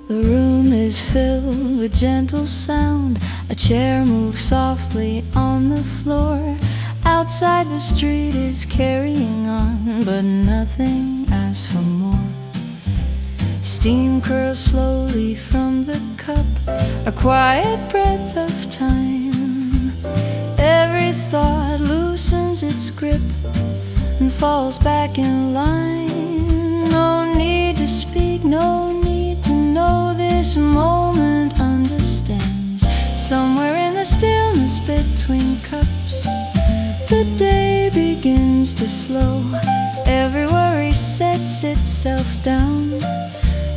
The room is filled with gentle sound. A chair moves softly on the floor. Outside the street is carrying on, but nothing asks for more. Steam curls slowly from the cup, a quiet breath of time. Every thought loosens its grip and falls back in line. No need to speak, no need to know. This moment understands. Somewhere in the stillness between cups, the day begins to slow. Every worry sets itself down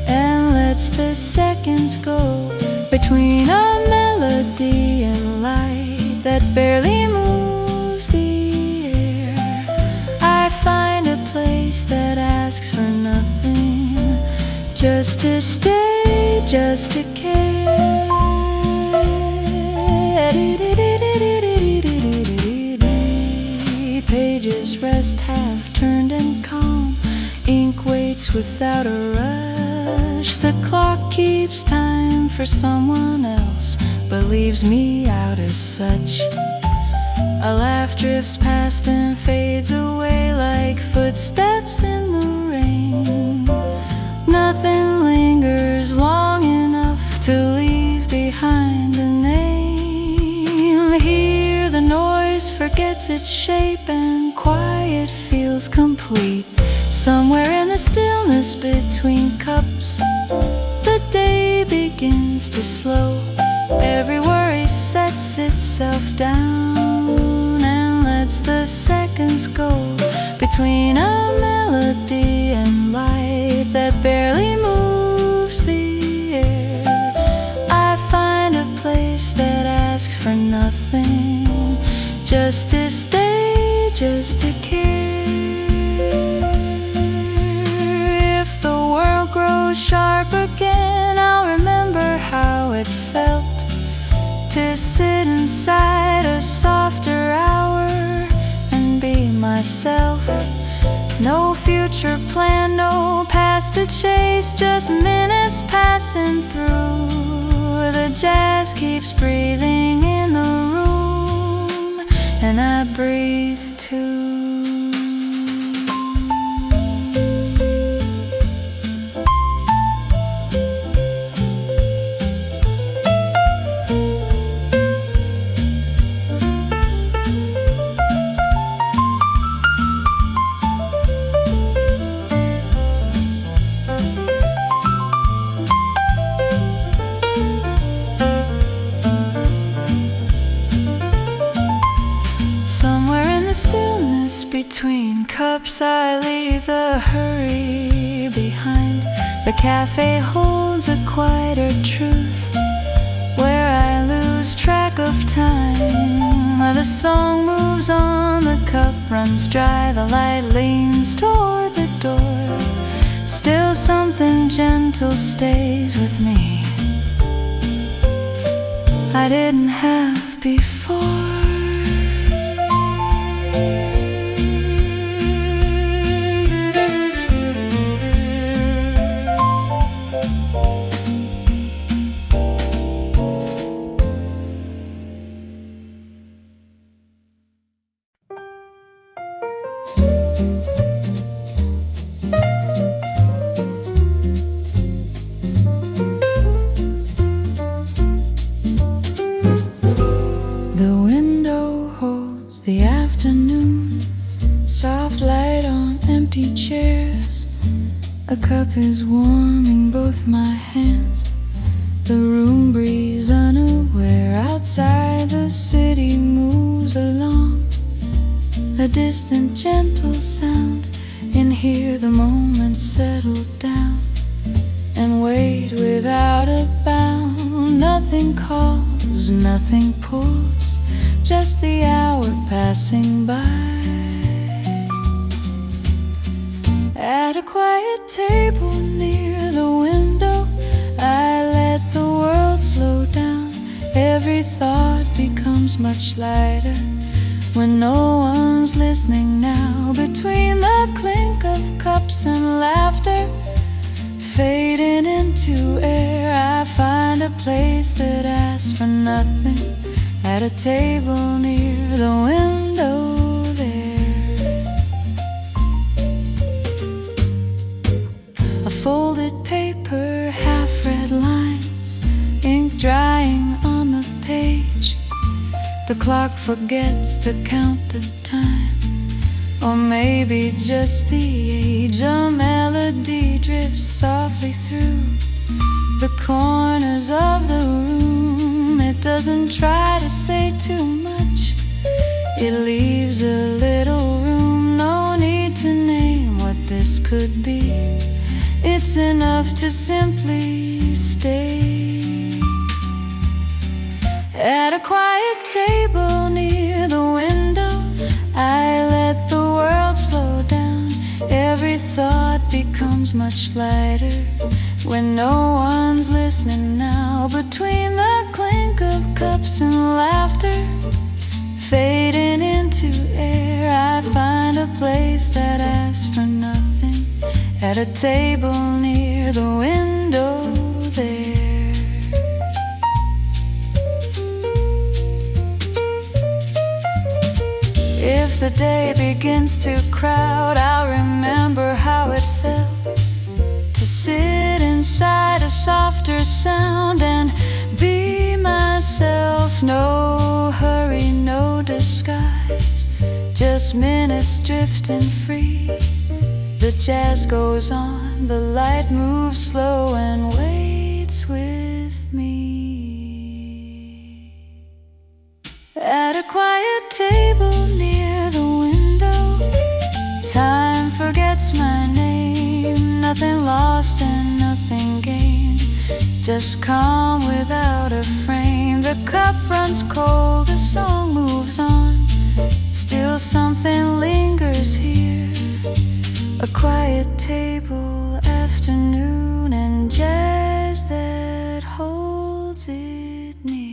and lets the seconds go between a melody and light that barely moves the air. I find a place that asks for nothing, just to stay, just to care. Pages rest half turned and calm. Ink waits without a rush. The clock keeps time for someone else, but leaves me out as such. A laugh drifts past and fades away like footsteps in the rain. Nothing lingers long enough to leave behind a name. Here the noise forgets its shape and quiet feels complete. Somewhere in the stillness between cups, the day begins to slow. Every worry sets itself down and lets the seconds go between a melody and light that barely moves the air. I find a place that asks for nothing, just to stay, just to care. If the world grows sharp again, I'll remember how it felt to sit inside a softer hour and be myself. No future plan, no past to chase, just minutes passing through. The jazz keeps breathing in the room, and I breathe too. Between cups I leave the hurry behind. The cafe holds a quieter truth where I lose track of time. The song moves on, the cup runs dry, the light leans toward the door. Still something gentle stays with me I didn't have before. The afternoon, soft light on empty chairs. A cup is warming both my hands. The room breeze unaware. Outside the city moves along, a distant gentle sound. In here the moments settle down and wait without a bound. Nothing calls, nothing pulls, just the hour passing by. At a quiet table near the window, I let the world slow down. Every thought becomes much lighter when no one's listening now. Between the clink of cups and laughter fading into air, find a place that asks for nothing at a table near the window there. A folded paper, half-read lines, ink drying on the page. The clock forgets to count the time, or maybe just the age. A melody drifts softly through the corners of the room. It doesn't try to say too much, it leaves a little room. No need to name what this could be, it's enough to simply stay at a quiet table near the window. I let the world slow down. Every thought becomes much lighter when no one's listening now. Between the clink of cups and laughter fading into air, I find a place that asks for nothing at a table near the window there. If the day begins to crowd, I'll remember how it felt to sit inside a softer sound and be myself. No hurry, no disguise, just minutes drifting free. The jazz goes on, the light moves slow and waits with me. At a quiet table near the window, time forgets my name. Nothing lost and nothing gained, just calm without a frame. The cup runs cold, the song moves on, still something lingers here. A quiet table, afternoon, and jazz that holds it near.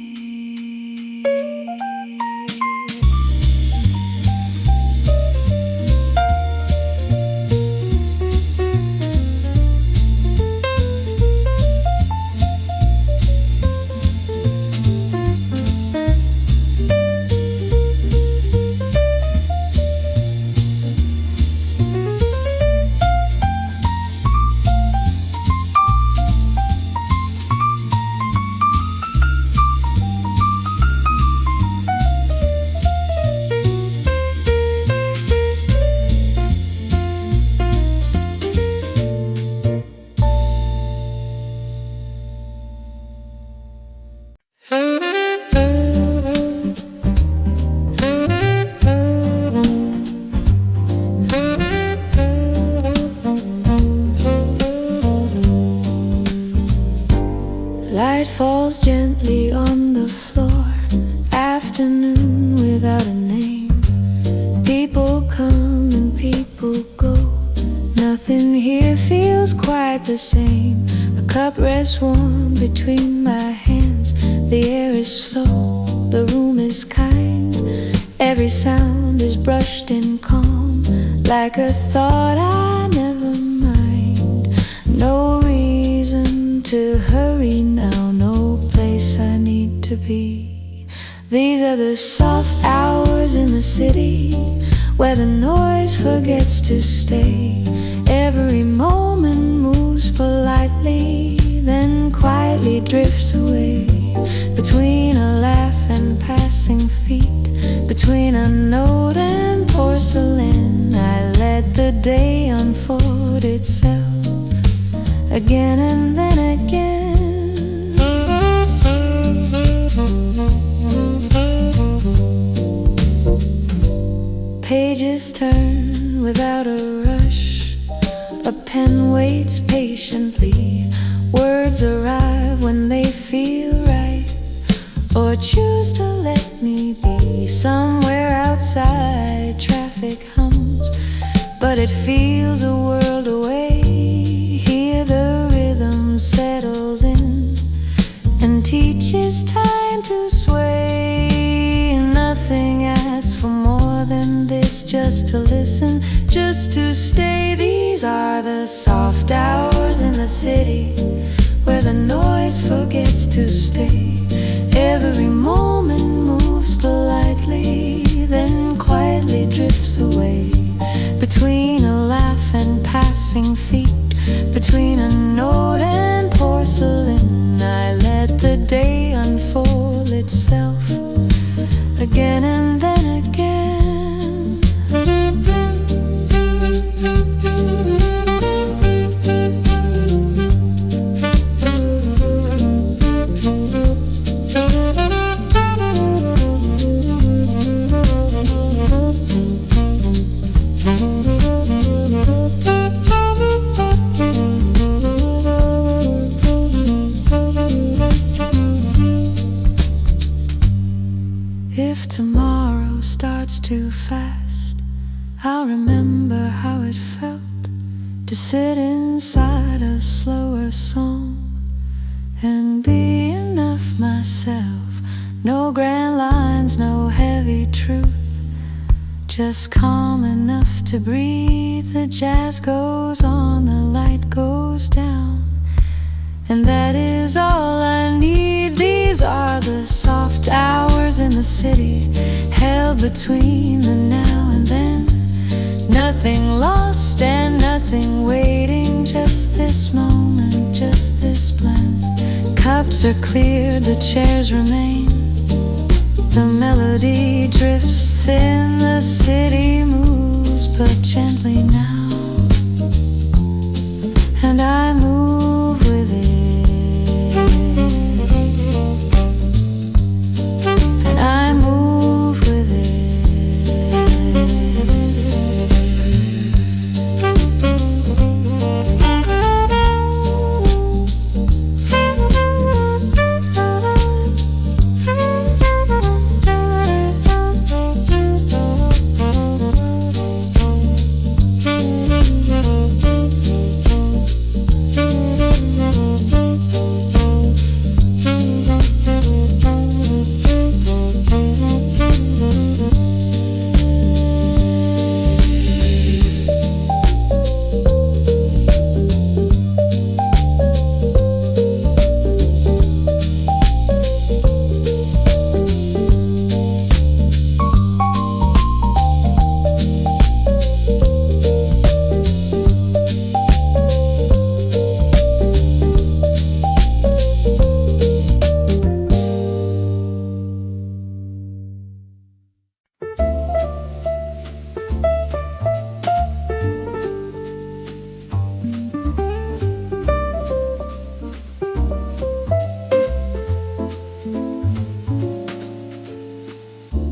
Light falls gently on the floor. Afternoon without a name. People come and people go. Nothing here feels quite the same. A cup rests warm between my hands. The air is slow, the room is kind. Every sound is brushed in calm, like a thought I never mind. No reason to hurry now, no place I need to be. These are the soft hours in the city, where the noise forgets to stay. Every moment moves politely, then quietly drifts away. Between a laugh and passing feet, between a note and porcelain, I let the day unfold itself again and then again. Pages turn without a rush, a pen waits patiently. Words arrive when they feel right, or choose to let me be. Somewhere outside traffic hums, but it feels a world away. Here the rhythm settles in and teaches time to sway. Nothing asks for more than this, just to listen, just to stay. These are the soft hours in the city, where the noise twice forgets to stay. Every moment moves politely, then quietly drifts away. Between a laugh and passing feet, between a note and porcelain, I let the day unfold itself again and then again. If tomorrow starts too fast, I'll remember how it felt to sit inside a slower song and be enough myself. No grand lines, no heavy truth, just calm enough to breathe. The jazz goes on, the light goes down, and that is all I need. These are the soft hours in the city, held between the now and then. Nothing lost and nothing waiting, just this moment, just this blend. Cups are cleared, the chairs remain, the melody drifts thin. The city moves but gently now, and I move with it. I move with it.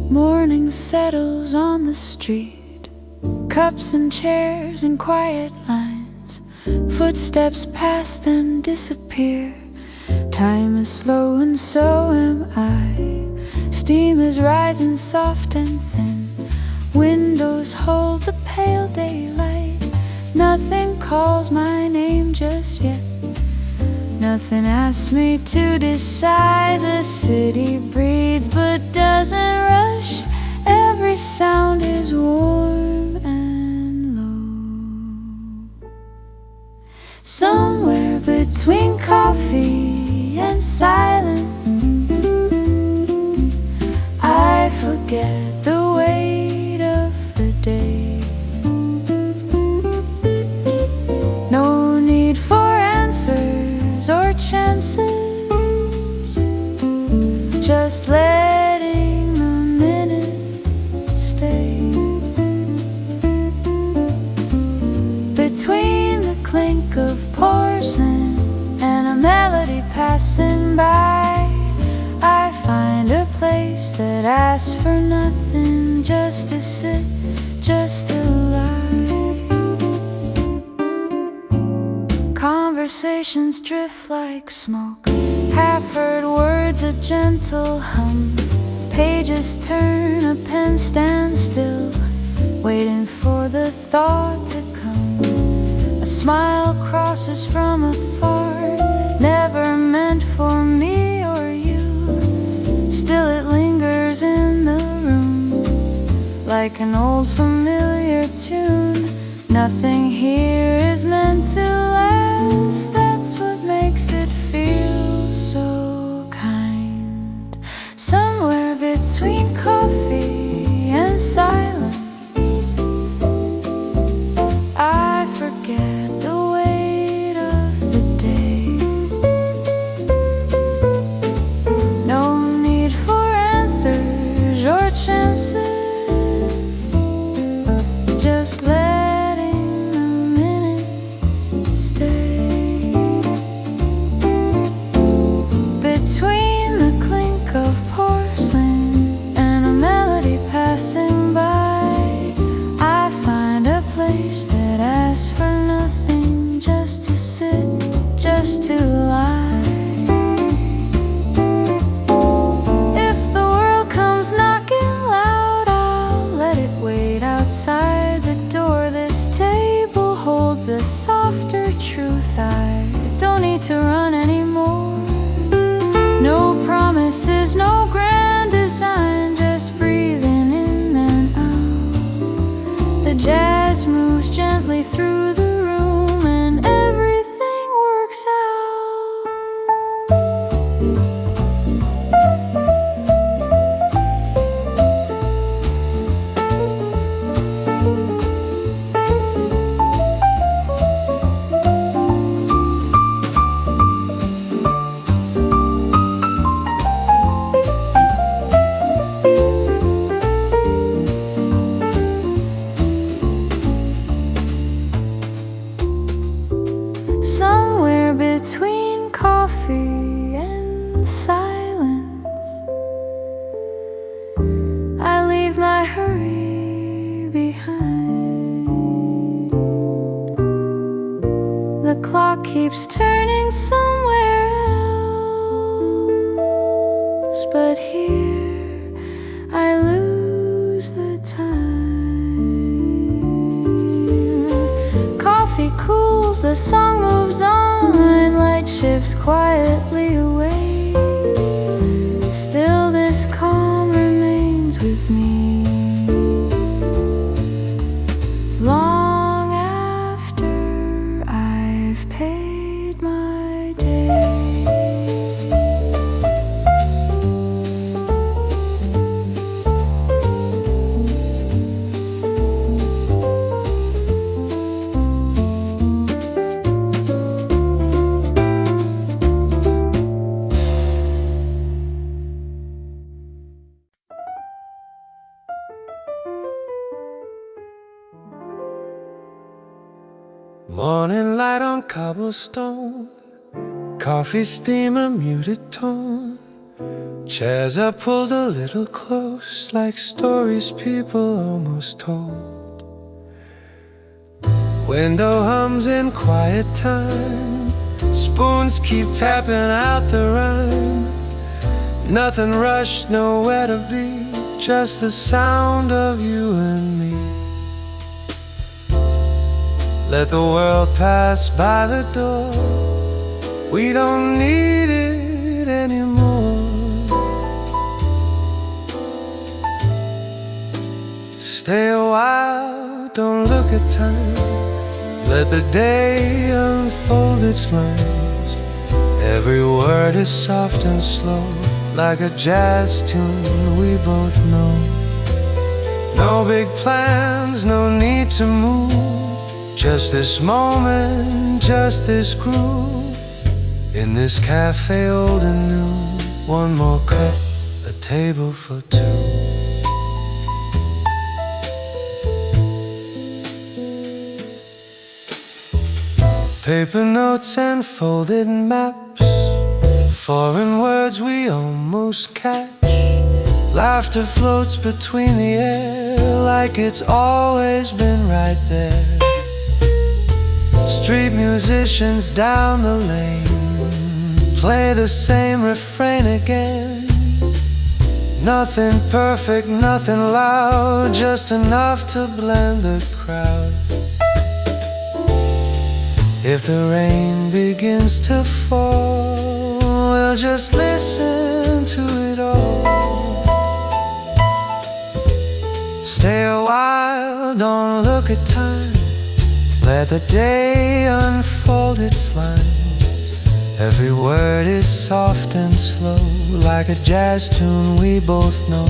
Morning settles on the street, cups and chairs in quiet lines. Footsteps pass then disappear. Time is slow and so am I. Steam is rising soft and thin. Windows hold the pale daylight. Nothing calls my name just yet. Nothing asks me to decide. The city breathes but doesn't rush. Every sound is warm and low. Somewhere between coffee and silence, I forget the weight of the day. No need for answers or chances, just letting the minutes stay. Between the clink of porcelain and a melody passing by, I find a place that asks for nothing, just to sit, just to lie. Conversations drift like smoke, half-heard words a gentle hum. Pages turn, a pen stands still, waiting for the thought to come. A smile crosses from afar, never meant for me or you. Still it lingers in the room, like an old familiar tune. Nothing here is meant to last, that's what makes it feel between the clink of porcelain and a melody passing by, I find a place that asks for nothing, just to sit, just to lie. If the world comes knocking loud, I'll let it wait outside the door. This table holds a softer truth. I don't need to run anymore. No promises, no grand design, just breathing in and out. The jazz moves gently through the room and everything works out. Somewhere between coffee and silence, I leave my hurry behind. The clock keeps turning somewhere else, but here I lose the time. Coffee cools, the song moves on, light shifts quietly away. Still this calm remains with me long after I've paid my day. Morning light on cobblestone, coffee steamer muted tone. Chairs are pulled a little close, like stories people almost told. Window hums in quiet time, spoons keep tapping out the rhyme. Nothing rushed, nowhere to be, just the sound of you and me. Let the world pass by the door, we don't need it anymore. Stay a while, don't look at time, let the day unfold its lines. Every word is soft and slow, like a jazz tune we both know. No big plans, no need to move, just this moment, just this groove. In this cafe, old and new, one more cup, a table for two. Paper notes and folded maps, foreign words we almost catch. Laughter floats between the air, like it's always been right there. Street musicians down the lane play the same refrain again. Nothing perfect, nothing loud, just enough to blend the crowd. If the rain begins to fall, we'll just listen to it all. Stay a while, don't look at time, let the day unfold its lines. Every word is soft and slow, like a jazz tune we both know.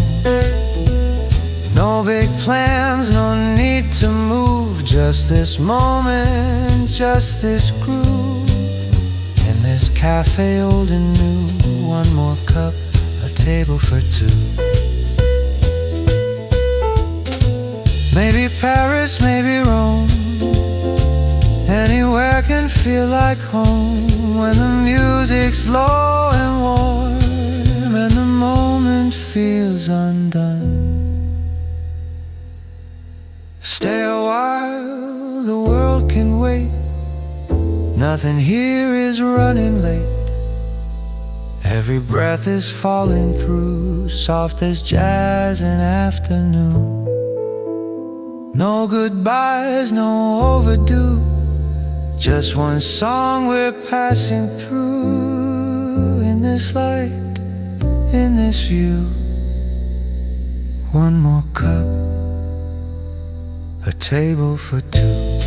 No big plans, no need to move, just this moment, just this groove. In this cafe, old and new, one more cup, a table for two. Maybe Paris, maybe Rome, anywhere can feel like home when the music's low and warm. feels undone. Stay a while, the world can wait. Nothing here is running late. Every breath is falling through, soft as jazz in afternoon. No goodbyes, no overdue, just one song we're passing through. In this light, in this view, one more cup, a table for two.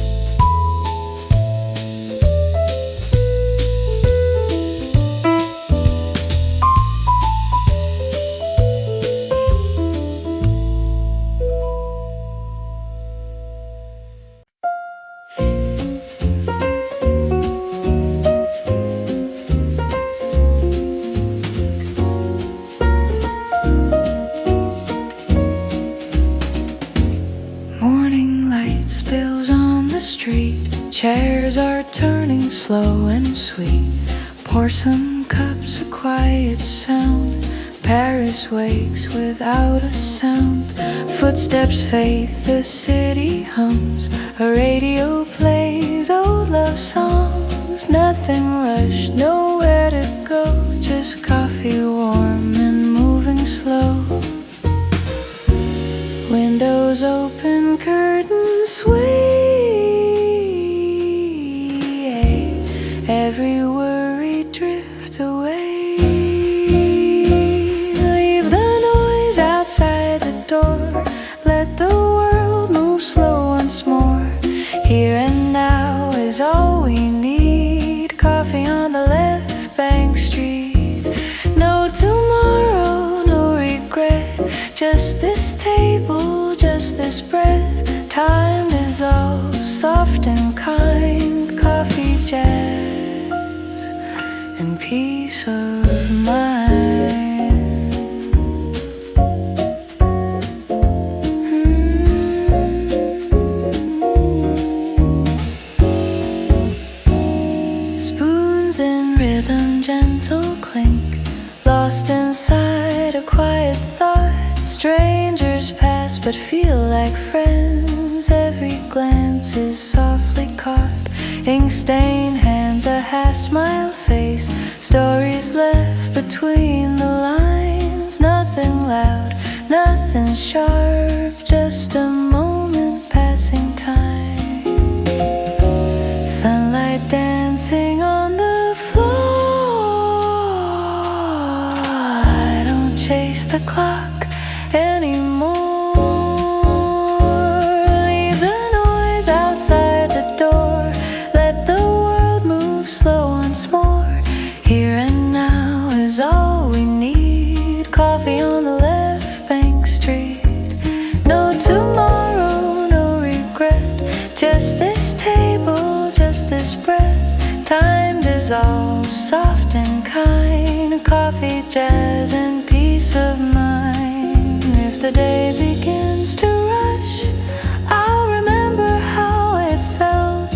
Spills on the street, chairs are turning slow and sweet. Pour some cups, a quiet sound. Paris wakes without a sound. Footsteps fade, the city hums. A radio plays old love songs. Nothing rushed, nowhere to go. Just coffee warm and moving slow. Windows open, curtains sway. Every worry drifts away. Leave the noise outside the door. Let the world move slow once more. Here and now is all we need. Coffee on the left bank street. No tomorrow, no regret. Just this table, just this breath. Time dissolves, soft and kind. Coffee, jazz, and peace of mind. Spoons in rhythm, gentle clink. Lost inside a quiet thought. Strangers pass but feel like friends. Every glance is softly caught. Ink-stained hands, a half-smile face. Stories left between the lines. Nothing loud, nothing sharp. Just a moment passing time. Sunlight dancing on the floor. I don't chase the clock anymore. Leave the noise outside the door. Let the world move slow once more. Here and now is all we need. Coffee on the left bank street. No tomorrow, no regret. Just this table, just this breath. Time dissolves, soft and kind. Coffee, jazz, and peace of mind. If the day begins to rush, I'll remember how it felt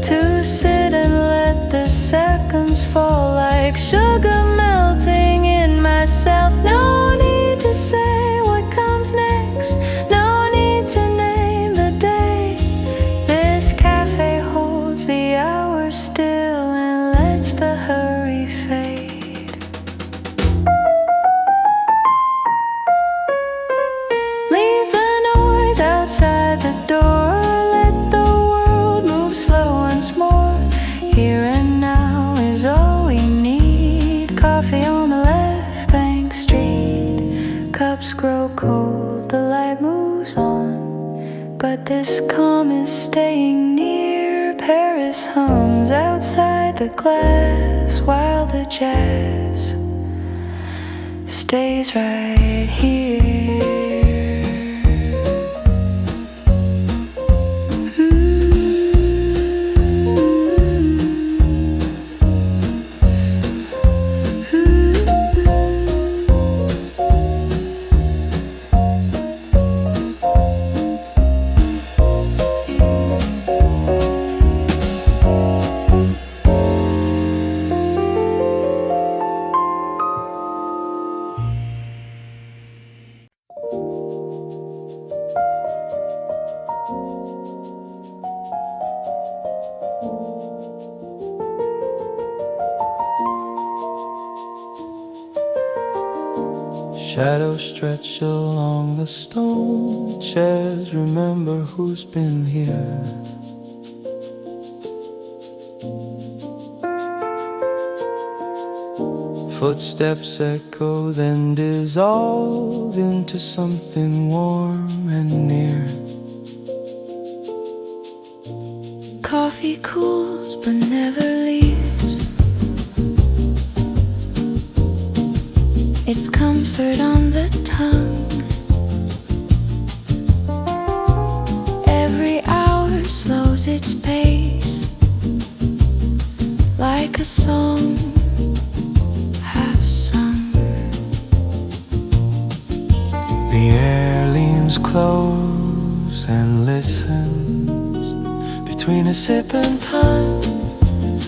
to sit and let the seconds fall like sugar melting in myself. No need to say what comes next. No need to name the day. This cafe holds the hour still and lets the hurry fade. Leave the noise outside the door. Let the world move slow once more. Here and now is all we need. Coffee on the left bank street. Cups grow cold, the light moves on. But this calm is staying near. Paris hums outside the glass while the jazz stays right here. Shadows stretch along the stone chairs. Remember who's been here. Footsteps echo, then dissolve into something warm and near. Coffee cools but never leaves. It's comfort on the tongue. Every hour slows its pace, like a song half sung. The air leans close and listens. Between a sip and time,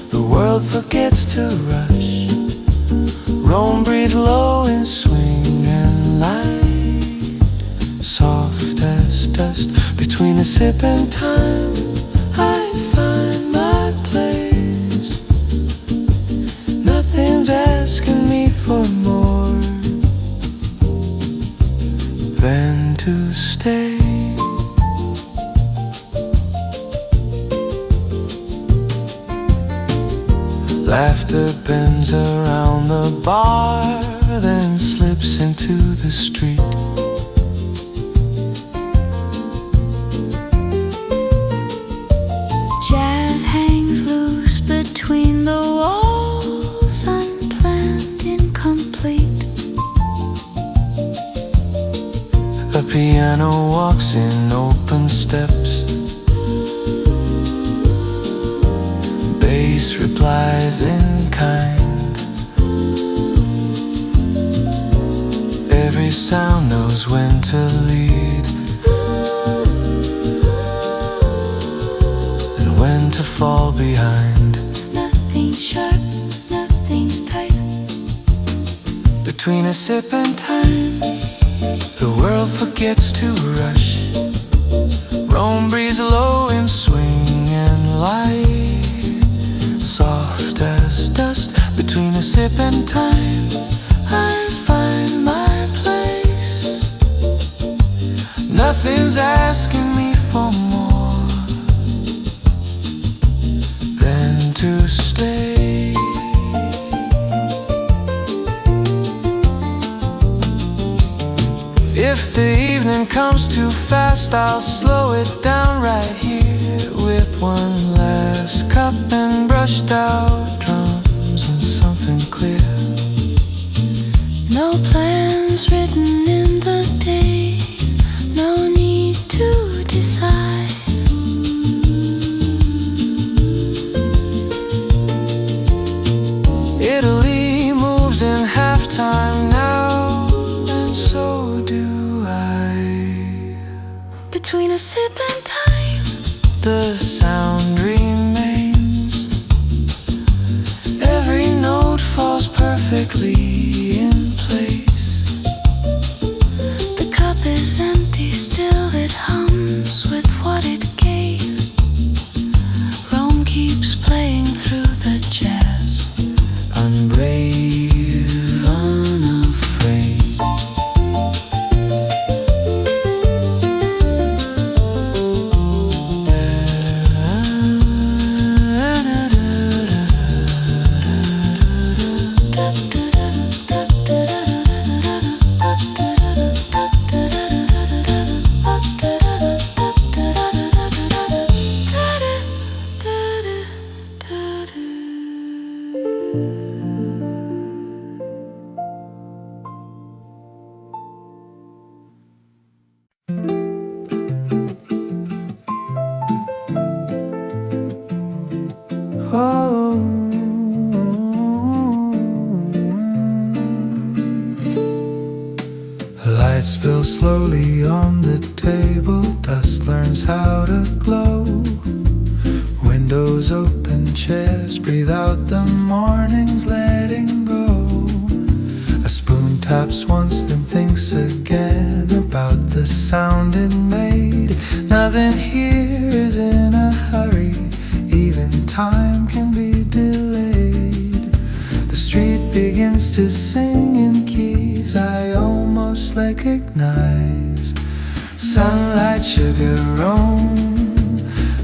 the world forgets to rush. Roam, breathe low and swing and light, soft as dust. Between a sip and time, I find my place. Nothing's asking me for more than to stay. Laughter bends around the bar, then slips into the street. Jazz hangs loose between the walls, unplanned, incomplete. A piano walks in open steps. Bass replies in kind. Every sound knows when to lead and when to fall behind. Nothing's sharp, nothing's tight. Between a sip and time, the world forgets to rush. Roam, breeze low and swing and light, soft as dust. Between a sip and time, I find my place. Nothing's asking me for more than to stay. If the evening comes too fast, I'll slow it down right here with one last cup and brushed out drums and something clear. No plans written in the day, no need to decide. Italy moves in halftime now, and so do I. Between a sip and time, The sound remains. Every note falls perfectly in place. the cup is empty, still it hums with what it gave. Rome keeps playing through the jazz, Unbrave, unafraid. Oh. Lights spill slowly on the table. Dust learns how to glow. Windows open, chairs breathe out the morning's letting go. A spoon taps once, then thinks again about the sound it made. Nothing here is in a hurry, even time can be delayed. The street begins to sing in keys I almost recognize. Sunlight, sugar, rum,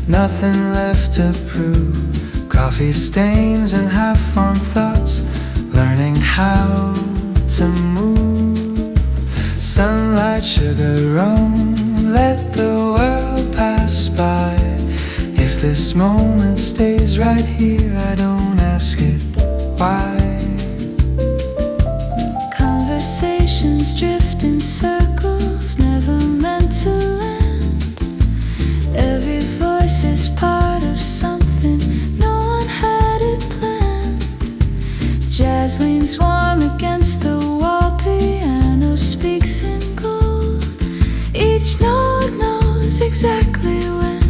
nothing left to prove. Coffee stains and half-formed thoughts, learning how to move. Sunlight, sugar, rum, let the world pass by. If this moment stays right here, I don't ask it why. Conversations drift in circles, never meant to land. Every voice is part of something, no one had it planned. Jazz leans warm against the wall, piano speaks in gold. Each note knows exactly when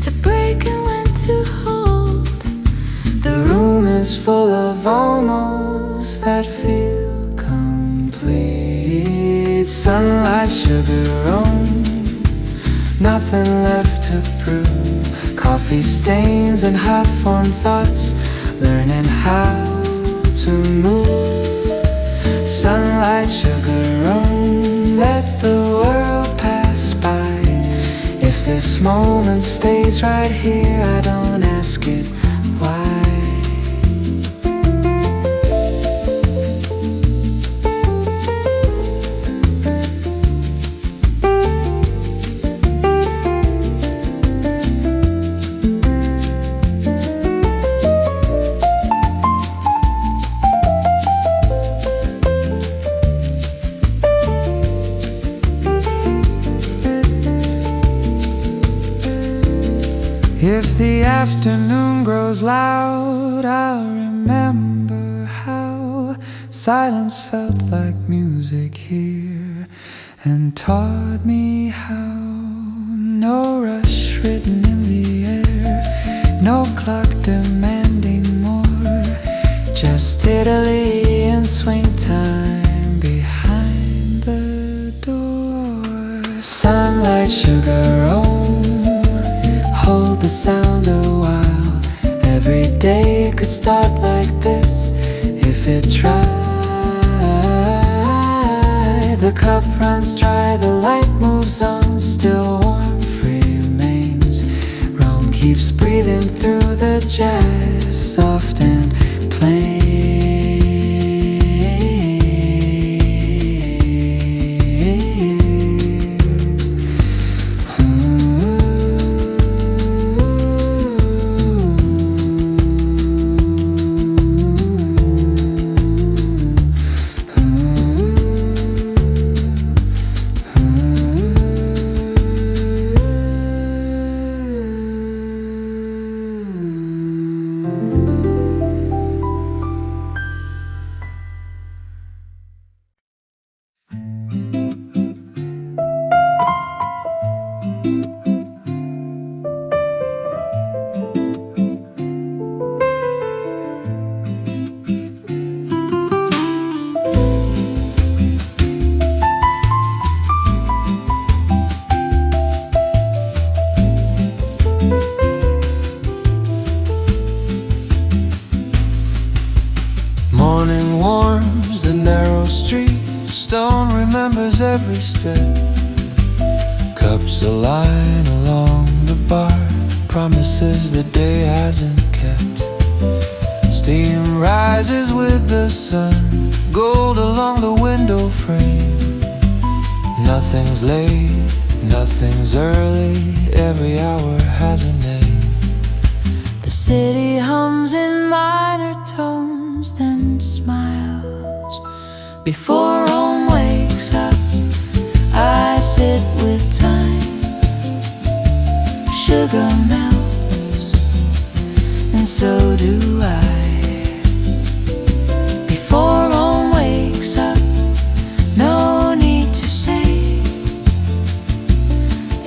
to break and when to hold. The room is full of almost that feel complete. Sunlight, sugar, rum, nothing left to prove. Coffee stains and half-formed thoughts, learning how to move. Sunlight, sugar, rum, let the world pass by. If this moment stays right here, I don't ask it why. If the afternoon grows loud, I'll remember how silence felt like music here, and taught me how. No rush written in the air, no clock demanding more, just Italy in swing time behind the door. Sunlight, sugar, rum, hold the sound a while. Every day could start like this if it tried. The cup runs dry, the light moves on, still warmth remains. Rum keeps breathing through the jazz, soft and plain. Morning warms the narrow street, stone remembers every step. Cups align along the bar, promises the day hasn't kept. Steam rises with the sun, gold along the window frame. Nothing's late, nothing's early, every hour has a name. The city hums in minor tones, then smiles. Before Rome wakes up, I sit with time. Sugar melts, and so do I. Before Rome wakes up, no need to say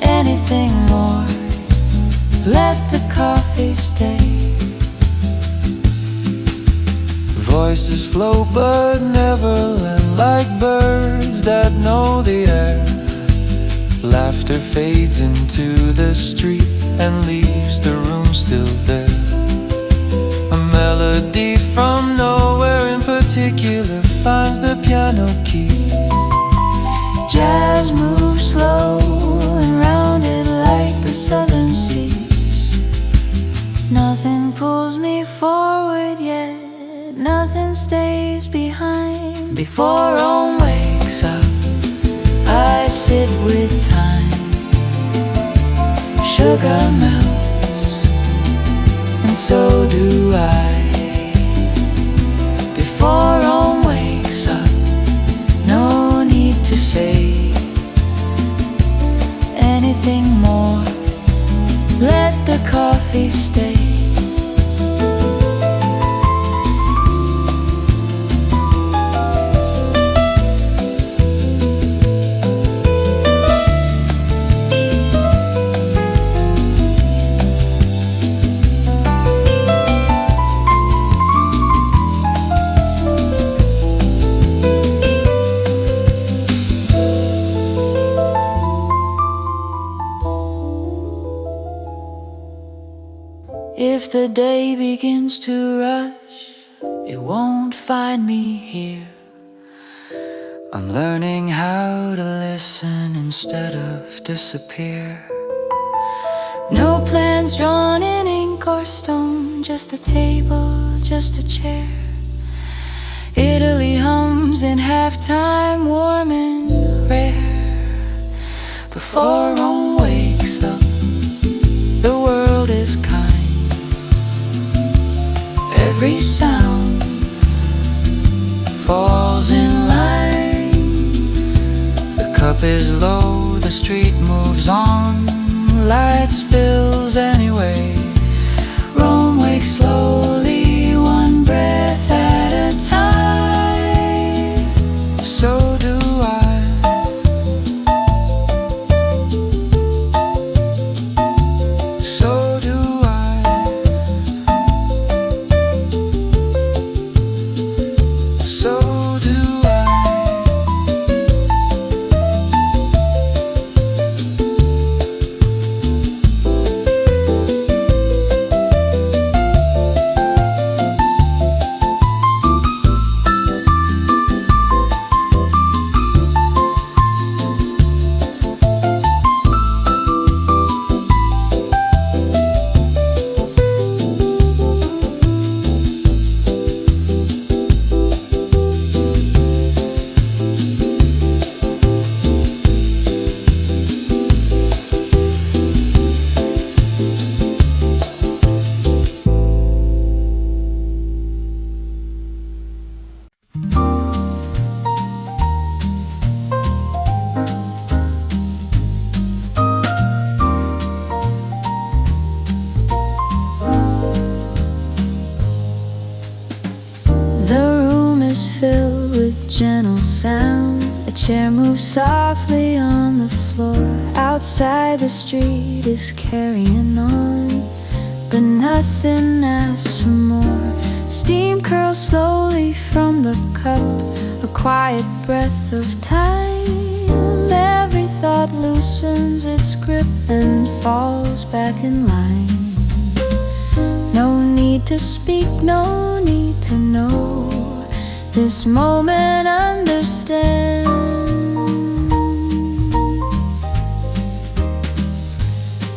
anything more. Let the coffee stay. Voices flow but never land, like birds that know the air. Laughter fades into the street and leaves the room still there. A melody from nowhere in particular particular finds the piano keys. Jazz moves slow and rounded like the southern seas. Nothing pulls me forward yet, nothing stays behind. Before Rome wakes up, I sit with time. Sugar melts, and so do I. Before Rome wakes up, no need to say anything more. Let the coffee stay. If the day begins to rush, it won't find me here. I'm learning how to listen instead of disappear. No plans drawn in ink or stone, just a table, just a chair. Italy hums in halftime, warm and rare. Before Rome wakes up, the world is kind. Every sound falls in line. The cup is low, the street moves on. Light spills anyway. Rome wakes slowly, one breath at a time. So do I. So do I. So do I. Gentle sound, a chair moves softly on the floor. Outside the street is carrying on, but nothing asks for more. Steam curls slowly from the cup, a quiet breath of time. Every thought loosens its grip and falls back in line. No need to speak, no need to know. This moment understand.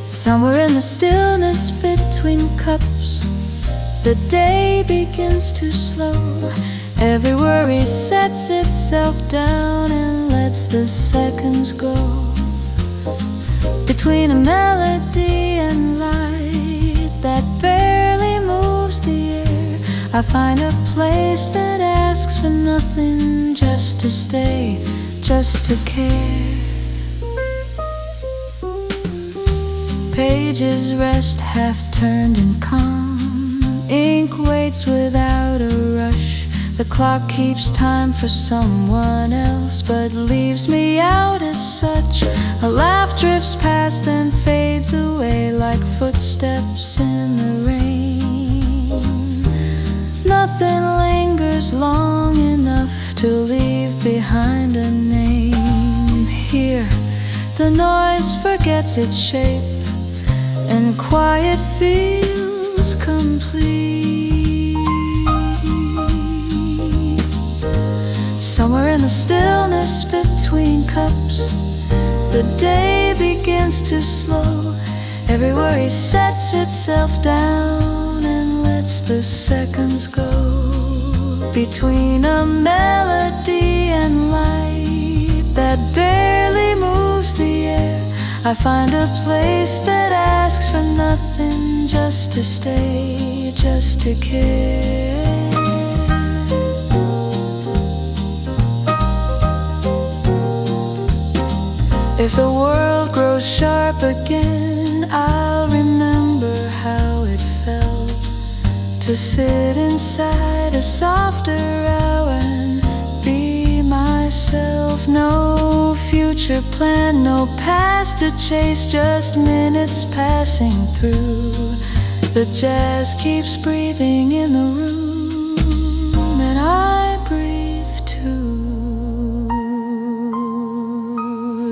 Somewhere in the stillness between cups, the day begins to slow. Every worry sets itself down and lets the seconds go. Between a melody and light that barely moves the air, I find a place that asks for nothing, just to stay, just to care. Pages rest half turned and calm. Ink waits without a rush. The clock keeps time for someone else, but leaves me out as such. A laugh drifts past then fades away like footsteps in the rain. Nothing lingers long enough to leave behind a name. Here, the noise forgets its shape, and quiet feels complete. Somewhere in the stillness between cups, the day begins to slow. Every worry sets itself down and lets the seconds go. Between a melody and light that barely moves the air, I find a place that asks for nothing, just to stay, just to care. If the world grows sharp again, I'll remember how it felt to sit inside a softer hour and be myself. No future plan, no past to chase, just minutes passing through. The jazz keeps breathing in the room, and I breathe too.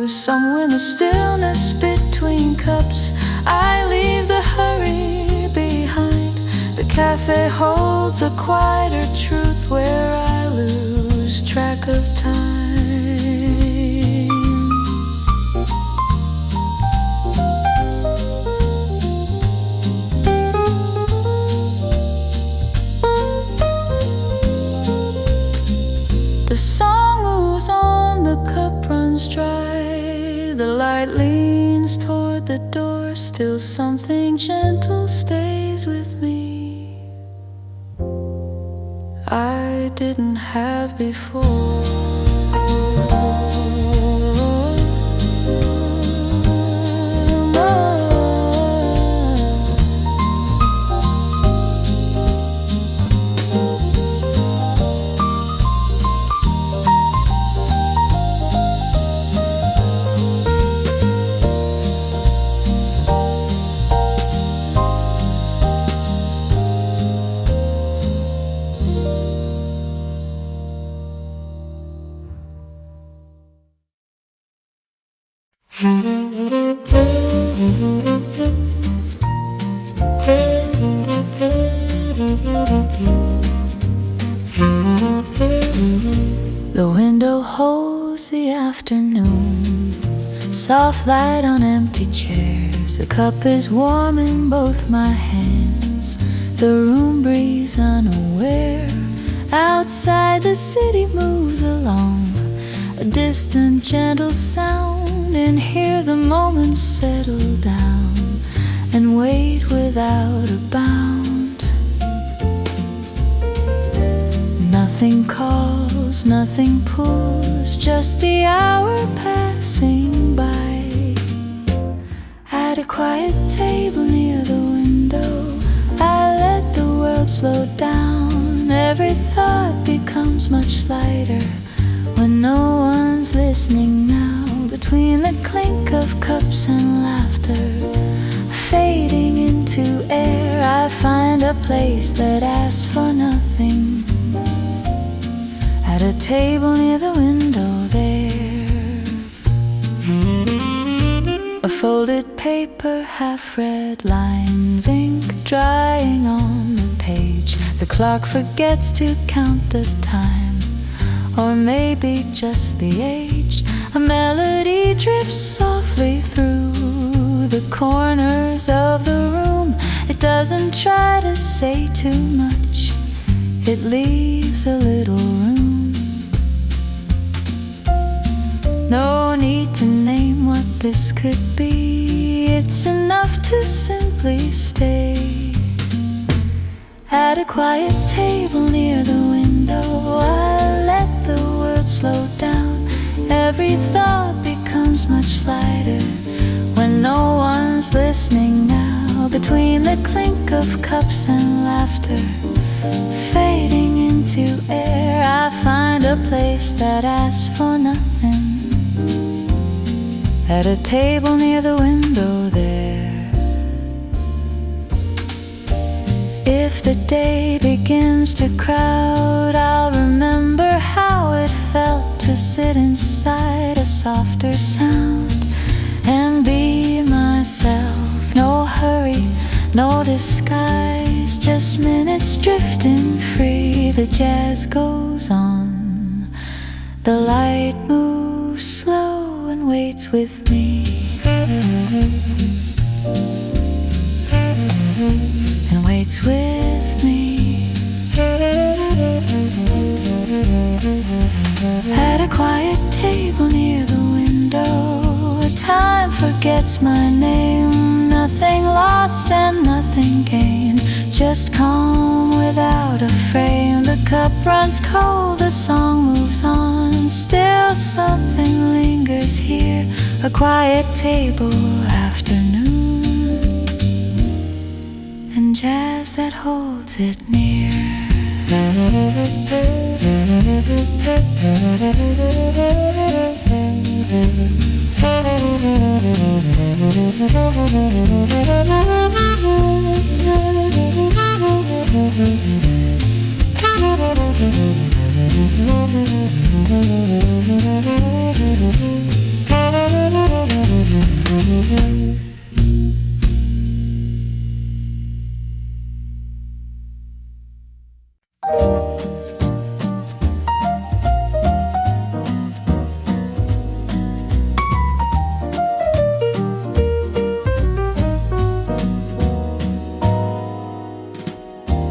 Somewhere in the stillness between cups, I leave the hurry behind. The cafe holds a quieter truth where I lose track of time. The song moves on, the cup runs dry. The light leans toward the door, still something gentle stays with me I didn't have before. The window holds the afternoon, soft light on empty chairs. The cup is warm in both my hands. The room breathes unaware. Outside the city moves along, a distant gentle sound. In here the moments settle down and wait without a bound. Nothing calls, nothing pulls, just the hour passing by. At a quiet table near the window, I let the world slow down. Every thought becomes much lighter when no one's listening now. Between the clink of cups and laughter fading into air, I find a place that asks for nothing. At a table near the window there, a folded paper, half-read lines, ink drying on the page. The clock forgets to count the time, or maybe just the age. A melody drifts softly through the corners of the room. It doesn't try to say too much, it leaves a little room. No need to name what this could be, it's enough to simply stay. At a quiet table near the window, I let the world slow down. Every thought becomes much lighter when no one's listening now. Between the clink of cups and laughter fading into air, I find a place that asks for nothing. At a table near the window there. If the day begins to crowd, I'll remember how it felt to sit inside a softer sound and be myself. No hurry, no disguise, just minutes drifting free. The jazz goes on The light moves slow and waits with me, and waits with me. At a quiet table near the window, time forgets my name. Nothing lost and nothing gained, just calm without a frame. The cup runs cold, the song moves on, still something lingers here. A quiet table afternoon, and jazz that holds it near.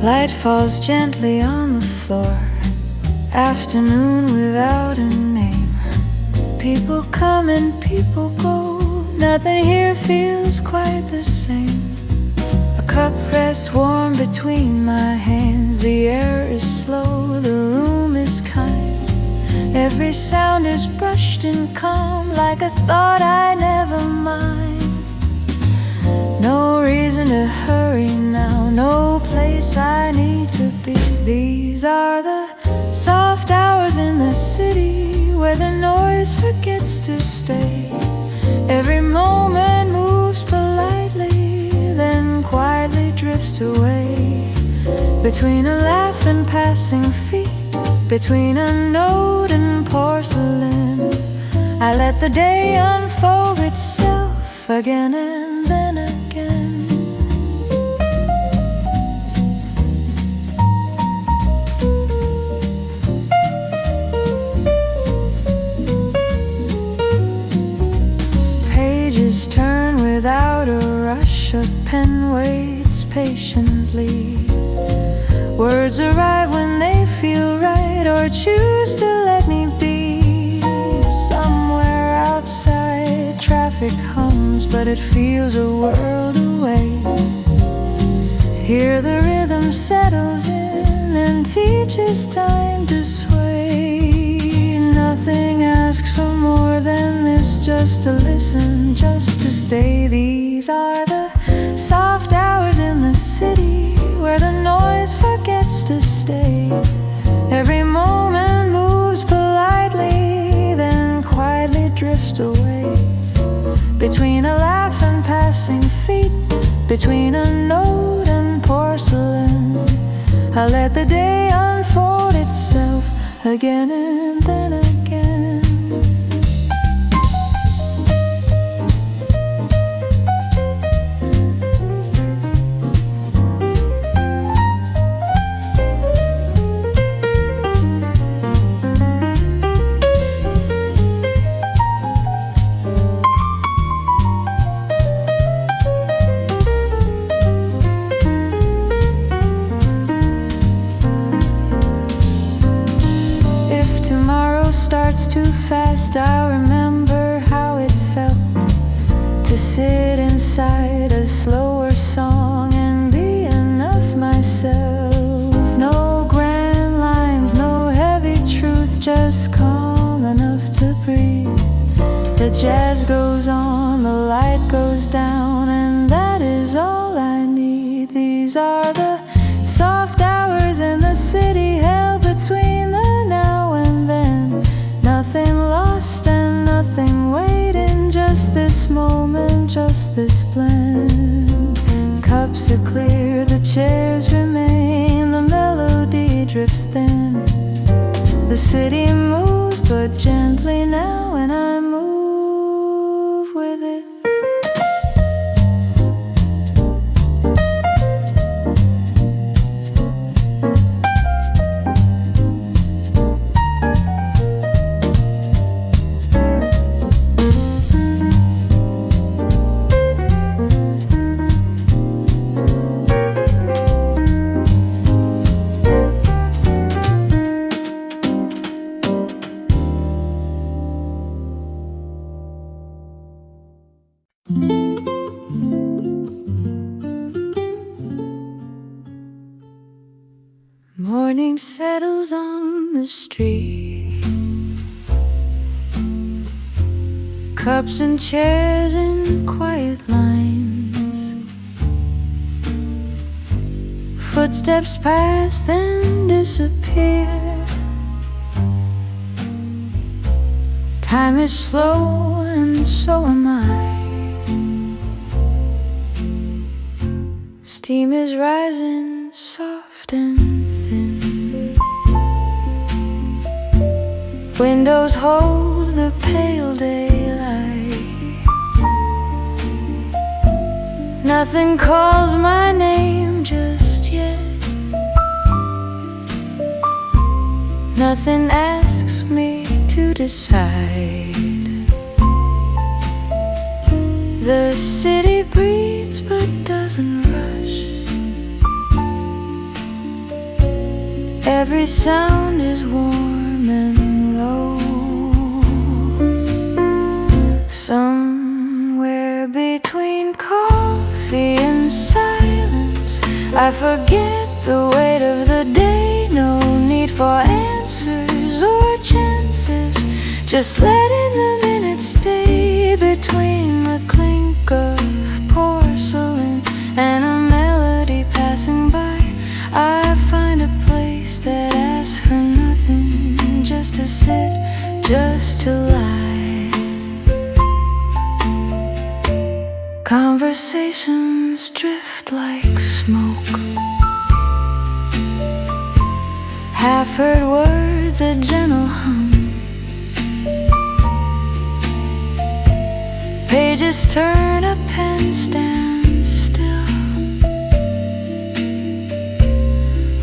Light falls gently on the floor, afternoon without a name. People come and people go, nothing here feels quite the same. A cup rests warm between my hands, the air is slow, the room is kind. Every sound is brushed and calm, like a thought I never mind. No reason to hurry now, no place I need to be. These are the soft hours in the city where the noise forgets to stay. Every moment moves politely, then quietly drifts away. Between a laugh and passing feet, between a note and porcelain, I let the day unfold itself again and then again. Pages turn without a rush, a pen waits patiently. Words arrive when they feel right, or choose to let me be. Somewhere outside traffic hums, but it feels a world away. Here the rhythm settles in and teaches time to sway. Nothing asks for more than this, just to listen, just to stay. These are the soft hours in the city where the noise forgets to stay. Every moment moves politely, then quietly drifts away. Between a laugh and passing feet, between a note and porcelain, I let the day unfold itself again and then again. Starts too fast, I remember how it felt to sit inside a slower song and be enough myself. No grand lines, no heavy truth, just calm enough to breathe. The jazz goes on, the light goes down, and that is all I need. These are the soft hours in the city, held between the now and then. Nothing lost and nothing waiting, just this moment, just this blend. Cups are clear, the chairs remain, the melody drifts thin. The city moves but gently now, and I move with it. settles on the street. Cups and chairs in quiet lines. Footsteps pass then disappear. Time is slow and so am I. Steam is rising soft and thin. Windows hold the pale daylight. Nothing calls my name just yet. Nothing asks me to decide. The city breathes but doesn't rush. Every sound is warm and low. Somewhere between coffee and silence, I forget the weight of the day. No need for answers or chances, just letting the minutes stay between the clink of porcelain and a melody passing by. I find a place that asks for nothing, just to sit, just to lie. Conversations drift like smoke. Half-heard words, a gentle hum. Pages turn, a pen stands still,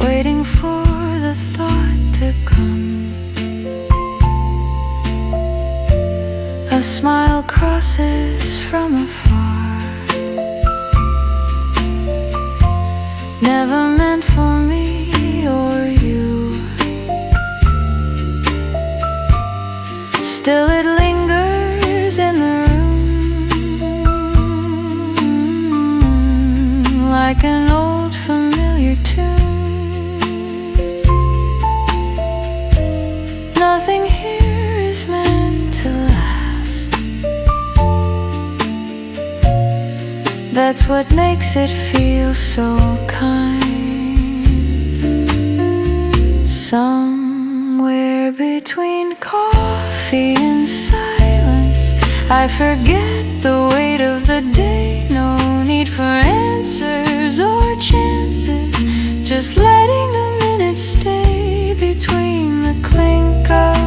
waiting for the thought to come. A smile crosses from afar. Never meant for me or you. Still it lingers in the room, like an old familiar tune. Nothing here is meant to last. That's what makes it feel so kind. Somewhere between coffee and silence, I forget the weight of the day. No need for answers or chances, just letting the minutes stay between the clink of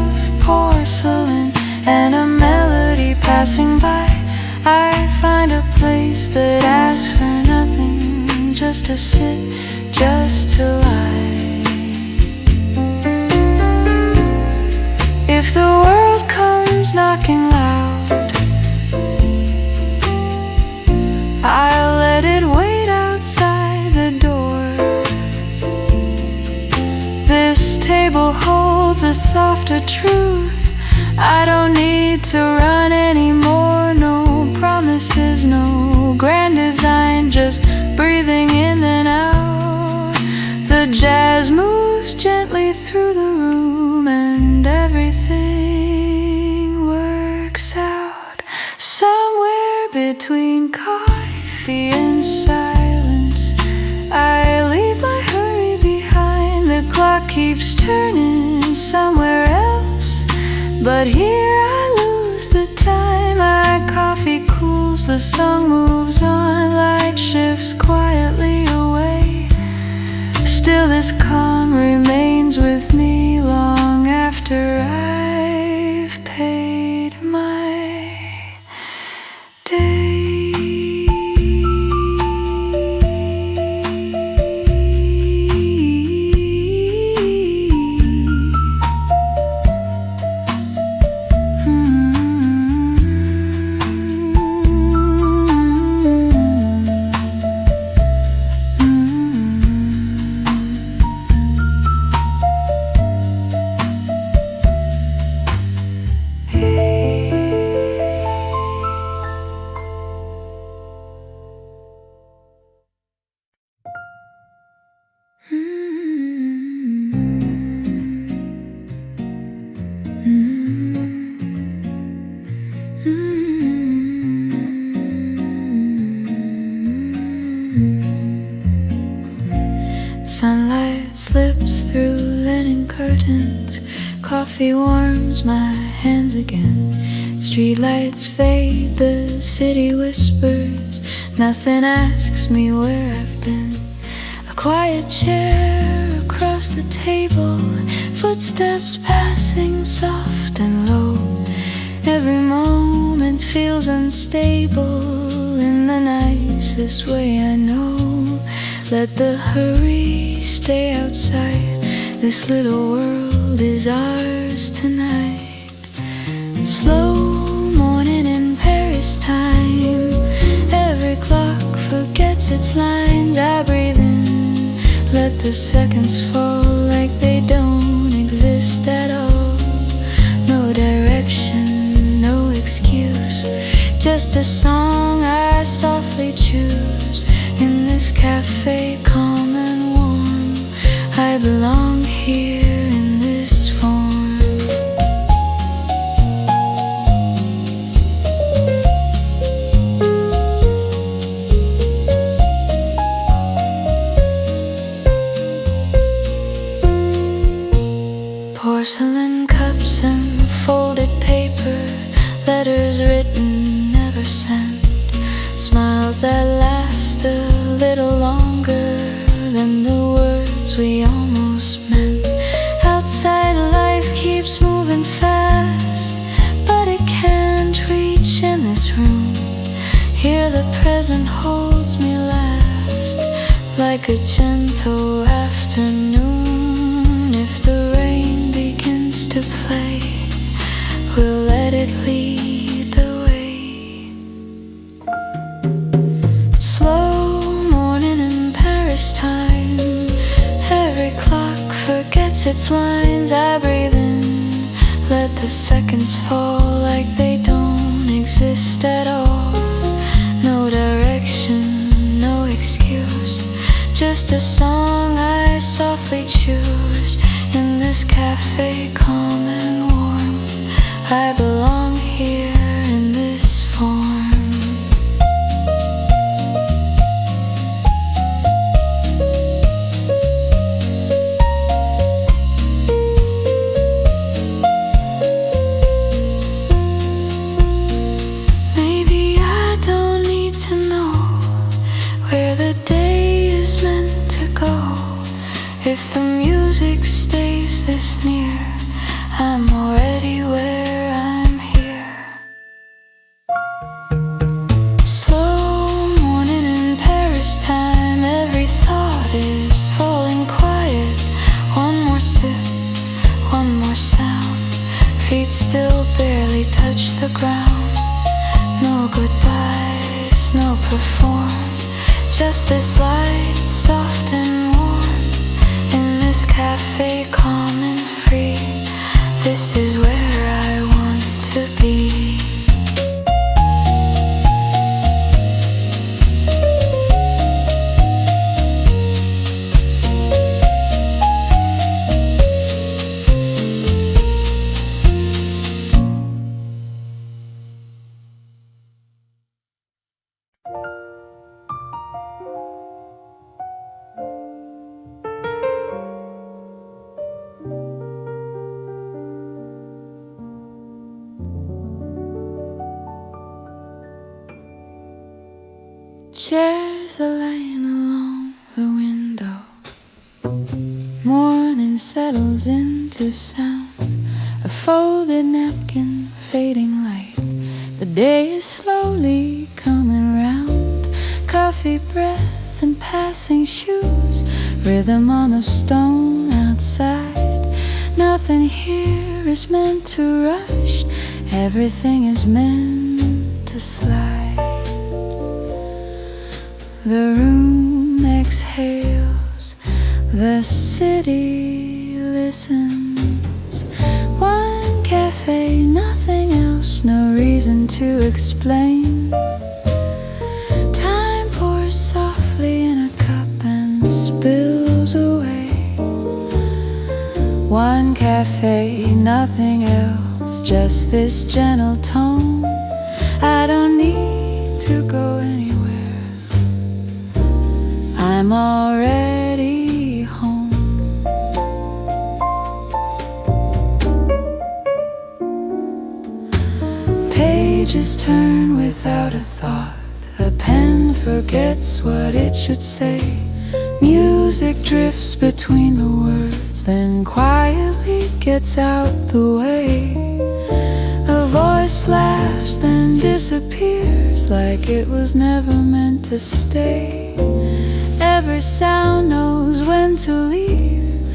porcelain and a melody passing by. I find a place that asks for nothing, just to sit, just to lie. If the world comes knocking loud, I'll let it wait outside the door. This table holds a softer truth. I don't need to run anymore. No promises, no grand design, just breathing in and out. The jazz moves gently through the room and everything works out. Somewhere between coffee and silence, I leave my hurry behind. The clock keeps turning somewhere else, but here I lose the time. My coffee cools, the song moves on, light shifts quietly away. Still this calm remains with me long after I've paid my day. curtains. Coffee warms my hands again. Streetlights fade, the city whispers. Nothing asks me where I've been. A quiet chair across the table. Footsteps passing soft and low. Every moment feels unstable in the nicest way I know. Let the hurry stay outside. This little world is ours tonight. Slow morning in Paris time. Every clock forgets its lines. I breathe in, let the seconds fall like they don't exist at all. No direction, no excuse, just a song I softly choose. In this cafe, calm and warm, I belong here in this form. Porcelain cups and folded paper, letters written, never sent, smiles that last a little longer than the words we almost meant. Outside life keeps moving fast, but it can't reach in this room. Here the present holds me last, like a gentle afternoon. If the rain begins to play, we'll let it lead the way. Slow morning in Paris time. Every clock forgets its lines. I breathe in, let the seconds fall like they don't exist at all. No direction, no excuse, just a song I softly choose. In this cafe, calm and warm, I belong here in this form. Maybe I don't need to know where the day is meant to go. If the music stays this near, I'm already where I'm here. Slow morning in Paris time. Every thought is falling quiet. One more sip, one more sound. Feet still barely touch the ground. No goodbyes, no perform, just this light, soft and warm. In this cafe, calm and free, this is where I want to be. Chairs are lying along the window. Morning settles into sound. A folded napkin, fading light. The day is slowly coming round. Coffee breath and passing shoes. Rhythm on the stone outside. Nothing here is meant to rush. Everything is meant to slide. The room exhales, the city listens. One cafe, nothing else, no reason to explain. Time pours softly in a cup and spills away. One cafe, nothing else, just this gentle tone. I don't need to go anywhere, I'm already home. pages turn without a thought. A pen forgets what it should say. Music drifts between the words, then quietly gets out the way. A voice laughs, then disappears like it was never meant to stay. Every sound knows when to leave,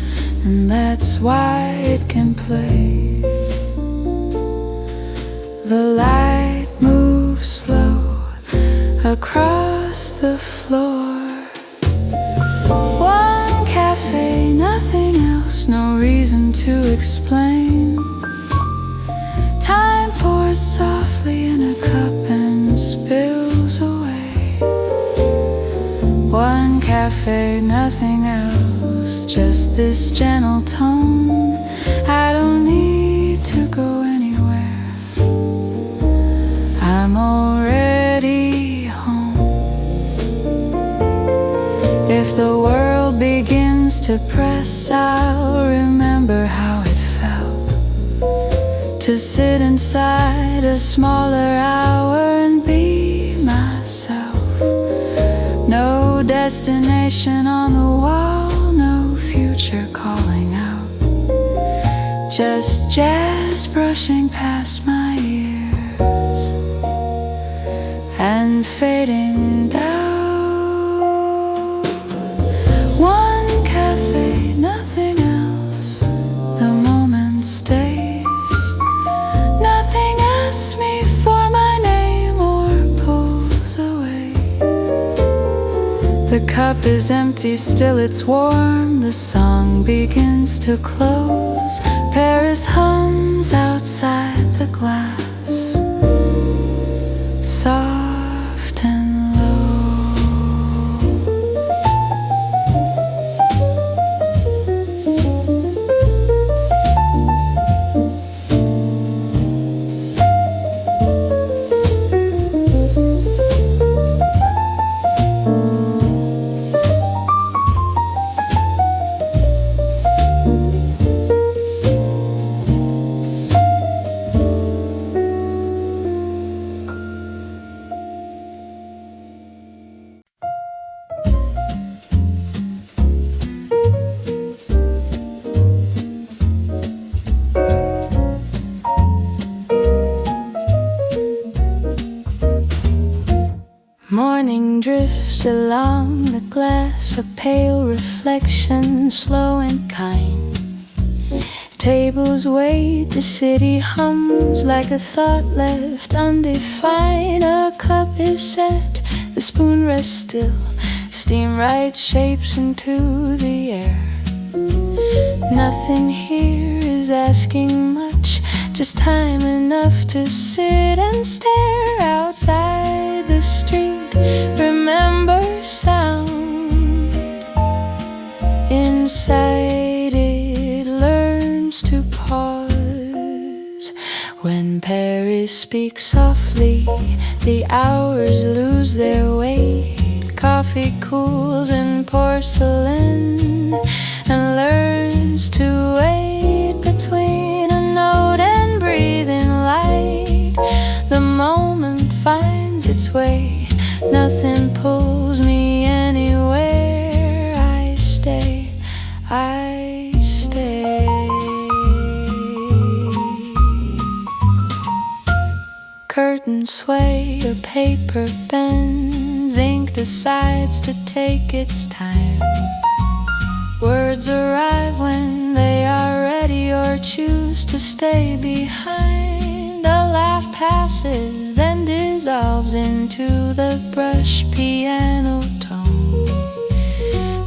and that's why it can play. The light moves slow across the floor. One cafe, nothing else, no reason to explain. Time pours softly in a cup and spills away. One cafe, nothing else, just this gentle tone. I don't need to go anywhere, I'm already home. If the world begins to press, I'll remember how it felt to sit inside a smaller hour and be myself. No destination on the wall, no future calling out, just jazz brushing past my ears and fading down. One cafe, nothing else, the moment stays. Nothing asks me for my name or pulls away. The cup is empty, still it's warm. The song begins to close. Paris hums outside the glass, soft and low. Morning drifts along the glass, a pale reflection, slow and kind. Tables wait, the city hums like a thought left undefined. A cup is set, the spoon rests still, steam writes shapes into the air. Nothing here is asking much, just time enough to sit and stare outside the street. Remember sound inside it learns to pause. When Paris speaks softly, the hours lose their weight. Coffee cools in porcelain and learns to wait between a note and breathing light. The moment finds its way, nothing pulls me anywhere. I stay, I stay. Curtains sway, a paper bends, ink decides to take its time. Words arrive when they are ready or choose to stay behind. A laugh passes, then dissolves into the brush piano tone.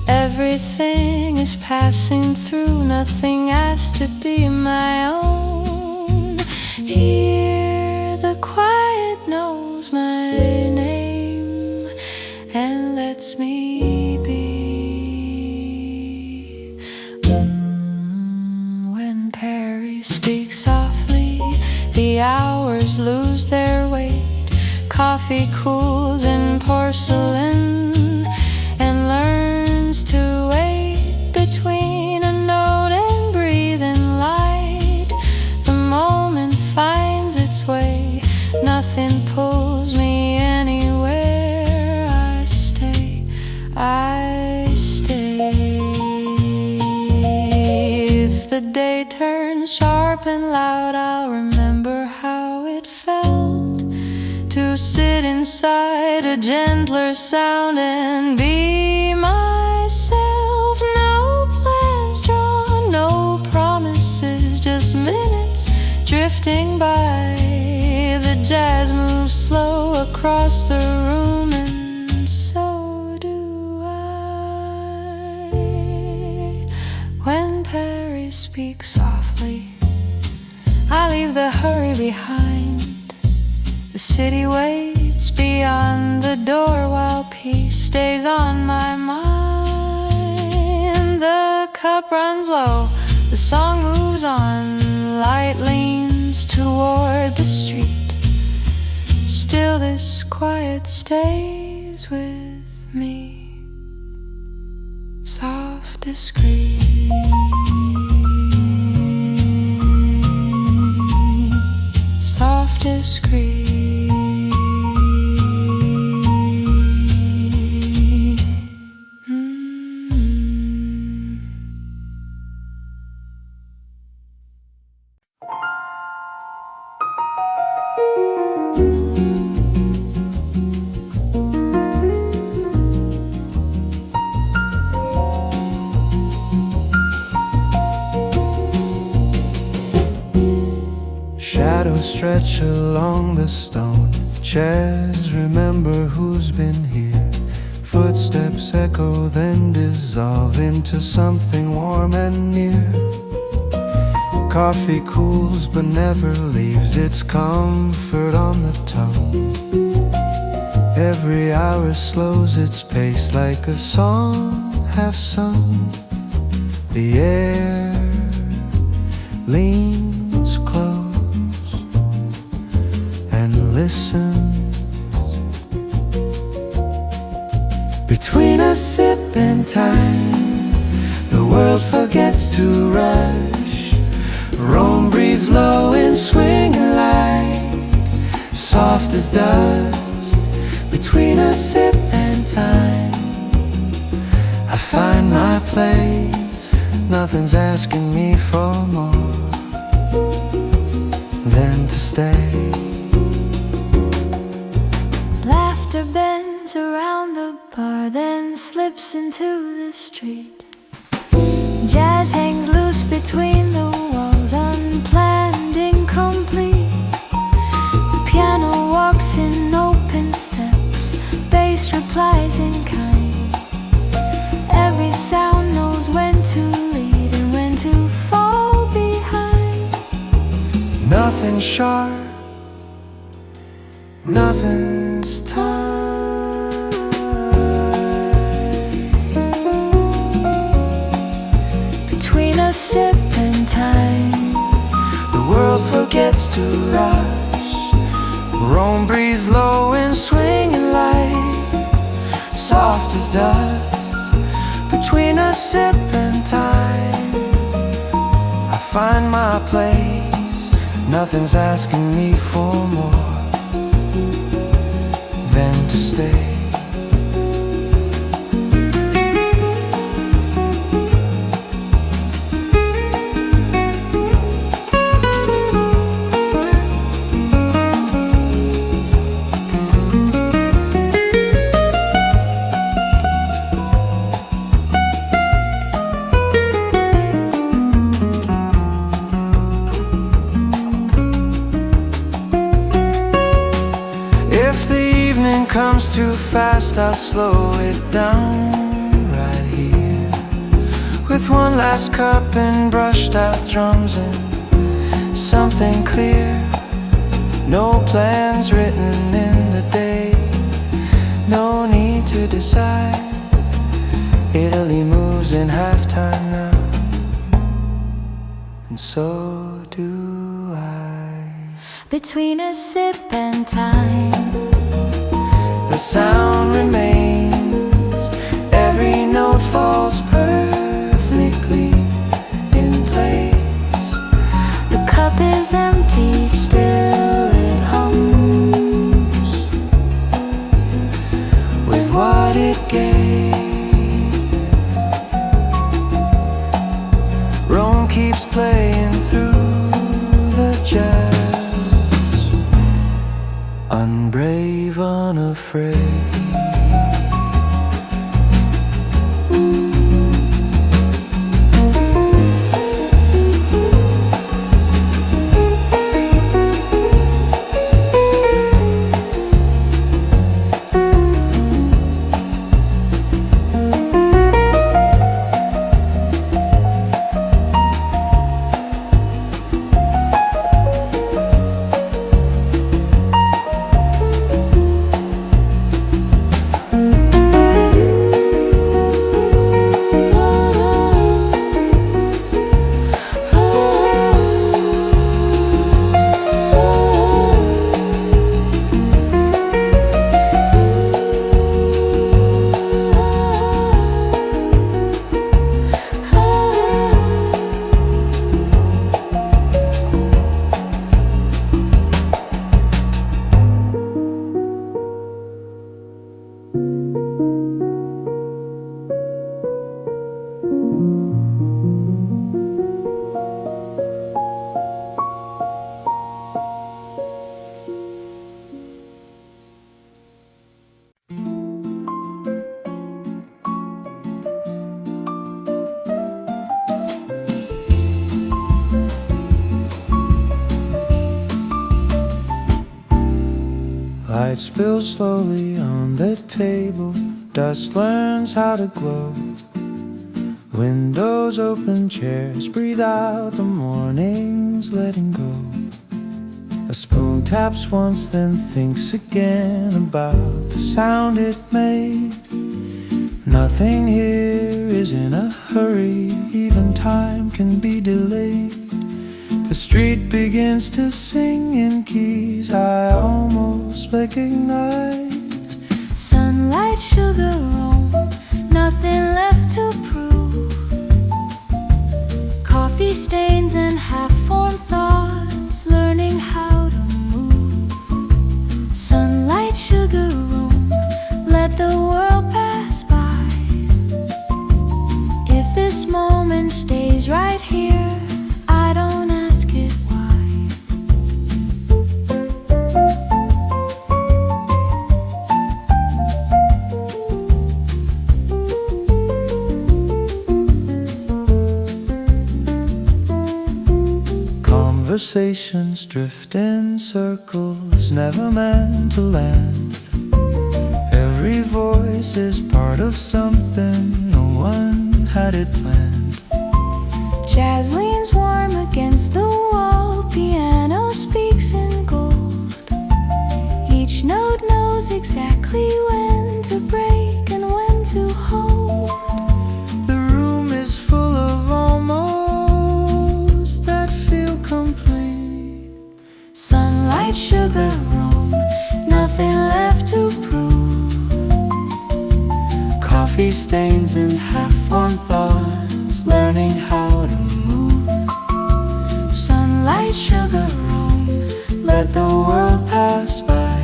Everything is passing through, nothing has to be my own. Here the quiet knows my name and lets me be. When Paris speaks softly, the hours lose their weight. Coffee cools in porcelain and learns to wait between a note and breathing light. The moment finds its way, nothing nothing pulls me anywhere. I stay, I stay. If the day turns sharp and loud, I'll remember how it felt to sit inside a gentler sound and be myself. No plans drawn, no promises, just minutes drifting by. The jazz moves slow across the room, and so do I. When Paris speaks softly, I leave the hurry behind. The city waits beyond the door while peace stays on my mind. The cup runs low, the song moves on, light leans toward the street. Still this quiet stays with me, soft, discreet. Soft, discreet. Shadows stretch along the stone chairs, remember who's been here. Footsteps echo, then dissolve into something warm and near. Coffee cools but never leaves its comfort on the tongue. Every hour slows its pace like a song half sung. The air leans close and listens. Between a sip and time, the world forgets to rush. Rome breathes low in swinging light, soft as dust. Between a sip and time, I find my place. Nothing's asking me for more than to stay. Laughter bends around the bar, then slips into the street. Jazz hangs loose between the walls, unplanned, incomplete. The piano walks in open steps, bass replies in kind. Every sound knows when to lead and when to fall behind. Nothing sharp, nothing's tight. Between a sip and time, The world forgets to rush. Rome breathes low in swinging light, soft as dust. Between a sip and time, I find my place. Nothing's asking me for more than to stay. Comes too fast, I'll slow it down right here, with one last cup and brushed out drums and something clear. No plans written in the day, no need to decide. Italy moves in halftime now, and so do I. between a sip and time, the sound remains. Every note falls perfectly in place. the cup is empty, still it hums. Light spills slowly on the table, dust learns how to glow. Windows open, chairs breathe out, the morning's letting go. A spoon taps once, then thinks again about the sound it made. Nothing here is in a hurry, even time can be delayed. The street begins to sing in keys I almost recognize. Sunlight, sugar, roam, nothing left to prove. Coffee stains and half-formed thoughts, learning how to move. Sunlight, sugar, roam, let the world pass by. If this moment stays right here, I don't ask it why. Conversations drift in circles, never meant to land. Every voice is part of something, no one had it planned. Jazz leans warm against the wall, piano speaks in gold. Each note knows exactly when to break and when to hold. The room is full of almost that feel complete. Sunlight, sugar, roam, nothing left to prove. Coffee stains and half-formed thoughts, learning how to move. Sunlight, sugar, roam, Let the world pass by.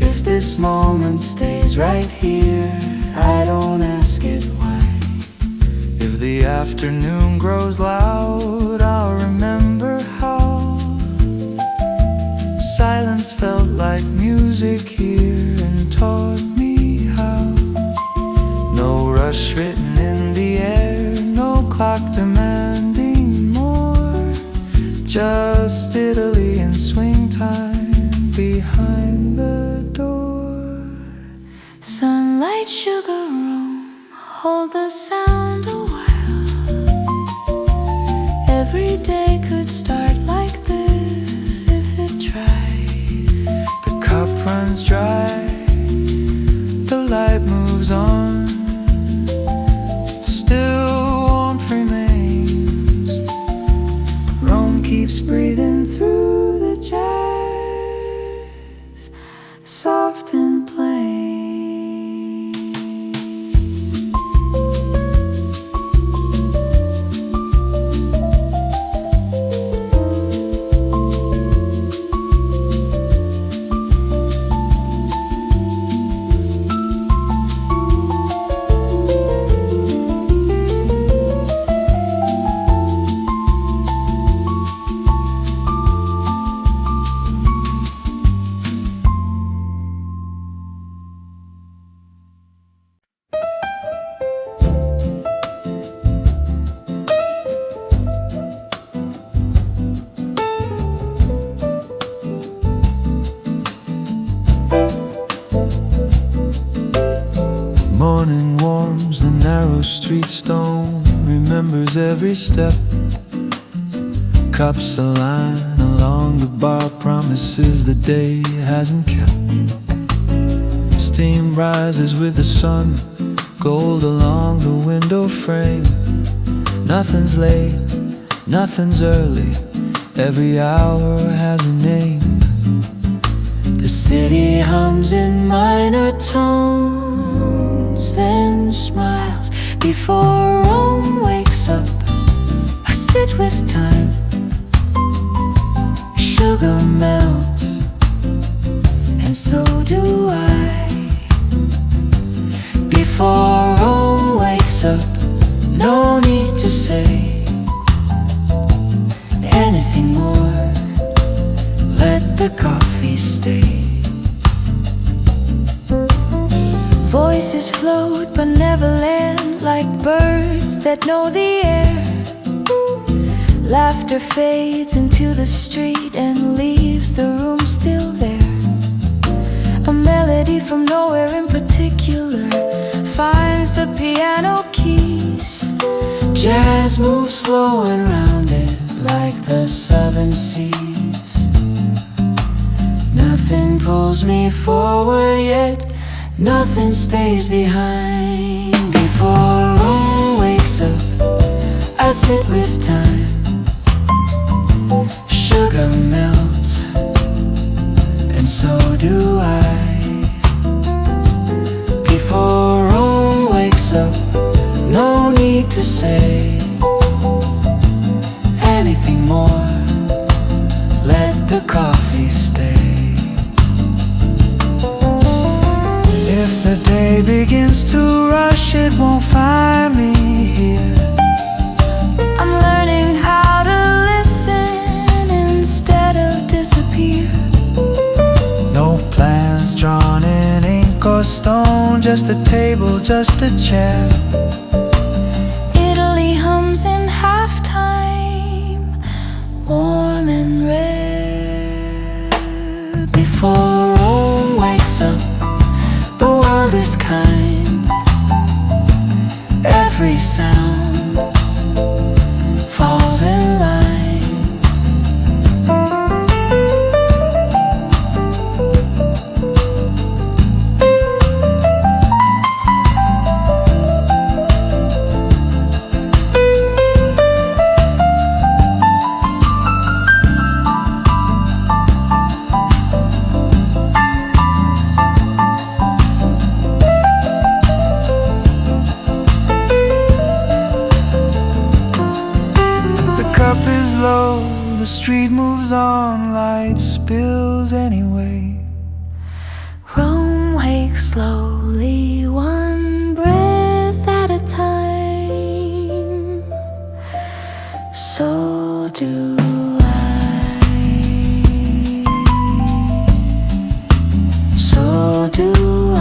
If this moment stays right here, I don't ask it why. If the afternoon grows loud, I'll remember how silence felt like music here and taught me how. No rush written in the air, no clock demanding more. Just Italy in swing time behind the door. sunlight, sugar, roam, hold the sound a while. Every day could start like this if it tried. The cup runs dry, the light moves on. Still warmth remains. Rome keeps breathing through the jazz, soft and plain. Morning warms the narrow street, stone remembers every step. Cups align along the bar, promises the day hasn't kept. Steam rises with the sun, gold along the window frame. Nothing's late, nothing's early, every hour has a name. The city hums in minor tones, then smiles before Rome wakes up. I sit with time, sugar melts, and so do I. Before Rome wakes up, no need to say anything more. Let the coffee stay. Voices float but never land, like birds that know the air. Laughter fades into the street and leaves the room still there. melody from nowhere in particular finds the piano keys. Jazz moves slow and rounded like the southern seas. Nothing pulls me forward yet, nothing stays behind. Before Rome wakes up, I sit with time. Sugar melts, and so do I. Before Rome wakes up, no need to say anything more. Let the coffee stay. If the day begins to rush, it won't find me here. I'm learning how to listen instead of disappear. No plans drawn in ink or stone, just a table, just a chair. Italy hums in halftime, warm and rare. Before Rome wakes up, the world is kind. Every sound falls in line. The street moves on, light spills anyway. Rome wakes slowly, one breath at a time. So do I. So do I.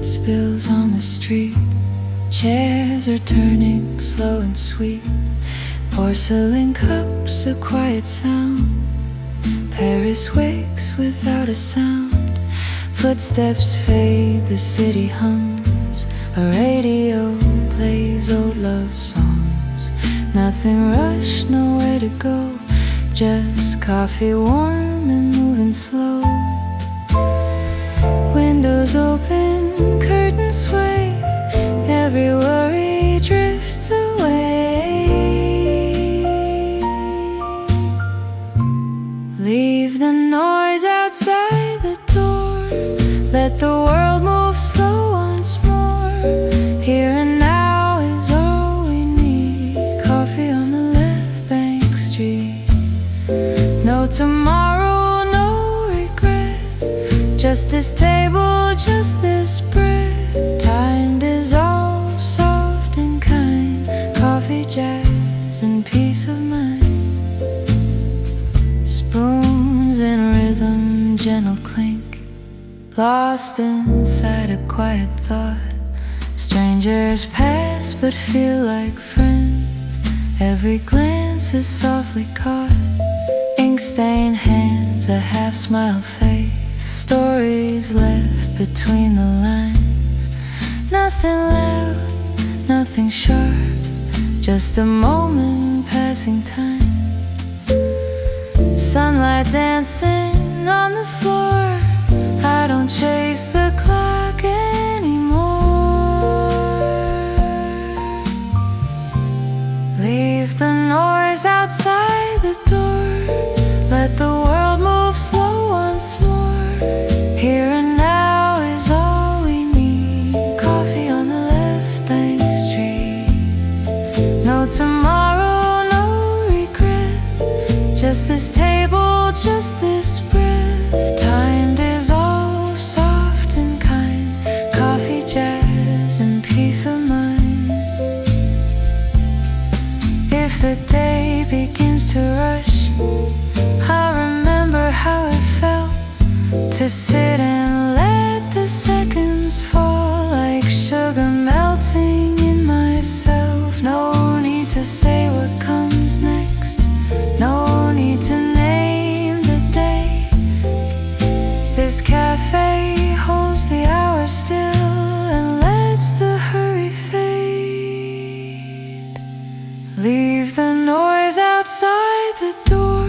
Spills on the street, chairs are turning slow and sweet. Porcelain cups, a quiet sound. Paris wakes without a sound. Footsteps fade, the city hums. A radio plays old love songs. Nothing rushed, nowhere to go. Just coffee warm and moving slow. Windows open, curtains sway. Every worry drifts away. Leave the noise outside the door. Let the world move slow once more. Here and now is all we need. Coffee on the left bank street. No tomorrow, no regret. Just this table, just this breath. Time dissolves, soft and kind. Coffee, jazz, and peace of mind. Spoons in rhythm, gentle clink. Lost inside a quiet thought. Strangers pass but feel like friends. Every glance is softly caught. Ink-stained hands, a half-smile face. Stories left between the lines. Nothing loud, nothing sharp, just a moment passing time. Sunlight dancing on the floor, I don't chase the clock anymore. Leave the noise outside the door, let the world move slow once more. Here and now is all we need, coffee on the left bank street. No tomorrow, no regret, just this table, just this breath. Time dissolves soft and kind, coffee, jazz, and peace of mind. If the day begins to rush, I remember how it felt to sit and let the seconds fall like sugar melting in myself. No need to say what comes next, no need to name the day. This cafe holds the hour still and lets the hurry fade. Leave the noise outside the door,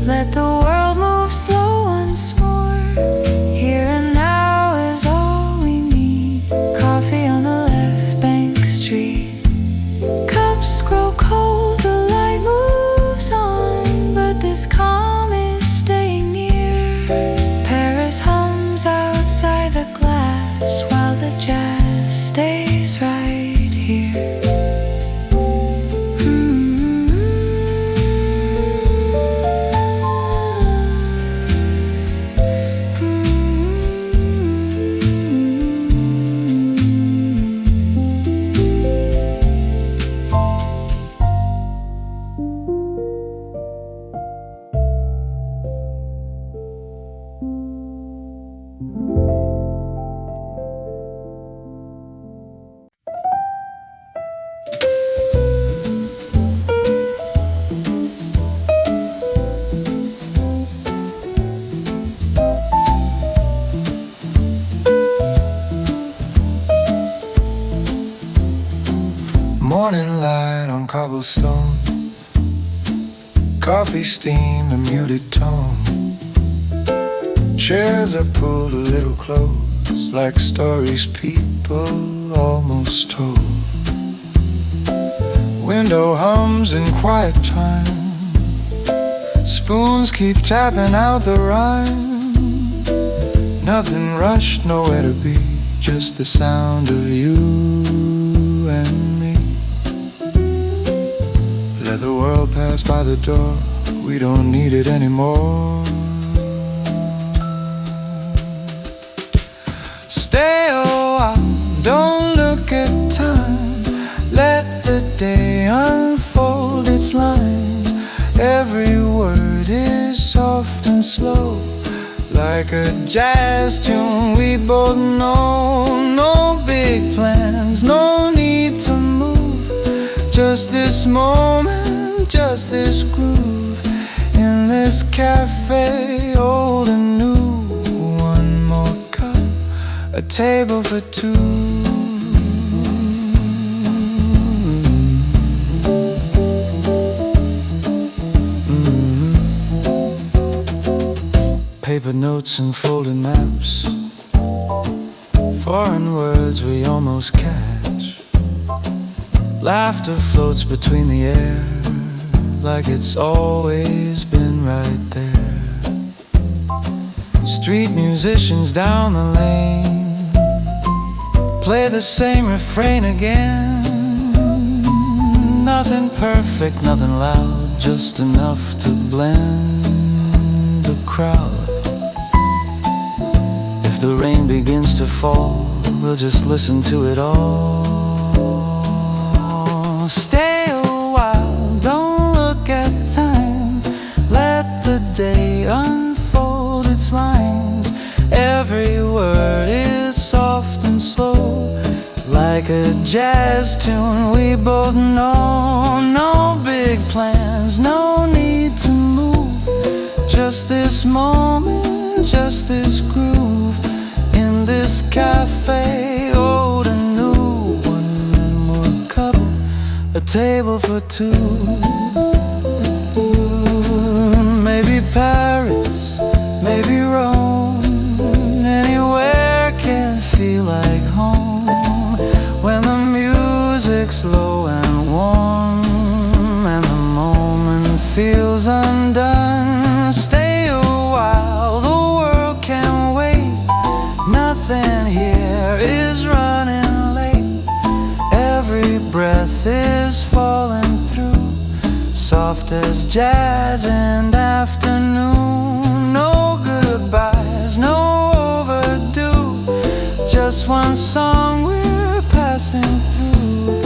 let the world move slow once more. Here and now is all we need, coffee on the left bank street. Cups grow cold, the light moves on, but this calm is staying near. Paris hums outside the glass while the jazz stays right here. Morning light on cobblestone, coffee steam, a muted tone. Chairs are pulled a little close, like stories people almost told. Window hums in quiet time, spoons keep tapping out the rhyme. Nothing rushed, nowhere to be, just the sound of you and me. Let the world pass by the door, we don't need it anymore. Stay a while, don't look at time, let the day unfold its lines. Every word is soft and slow, like a jazz tune we both know. No big plans, no need to move, just this moment, just this groove. In this cafe, old and new. One more cup, a table for two. Paper notes and folded maps, foreign words we almost catch. Laughter floats between the air, like it's always been right there. Street musicians down the lane play the same refrain again. Nothing perfect, nothing loud, just enough to blend the crowd. If the rain begins to fall, we'll just listen to it all. Stay a while, don't look at time, let the day unfold its lines. Every word is soft and slow, like a jazz tune we both know. No big plans, no need to move, just this moment, just this groove. In this cafe, old and new. One more table for two. Maybe Paris, maybe Rome. Anywhere can feel like home when the music's low and warm and the moment feels undone. Stay a while, the world can wait. Nothing here is running late. Every breath is falling through, soft as jazz and afternoon. No goodbyes, no overdue, just one song we're passing through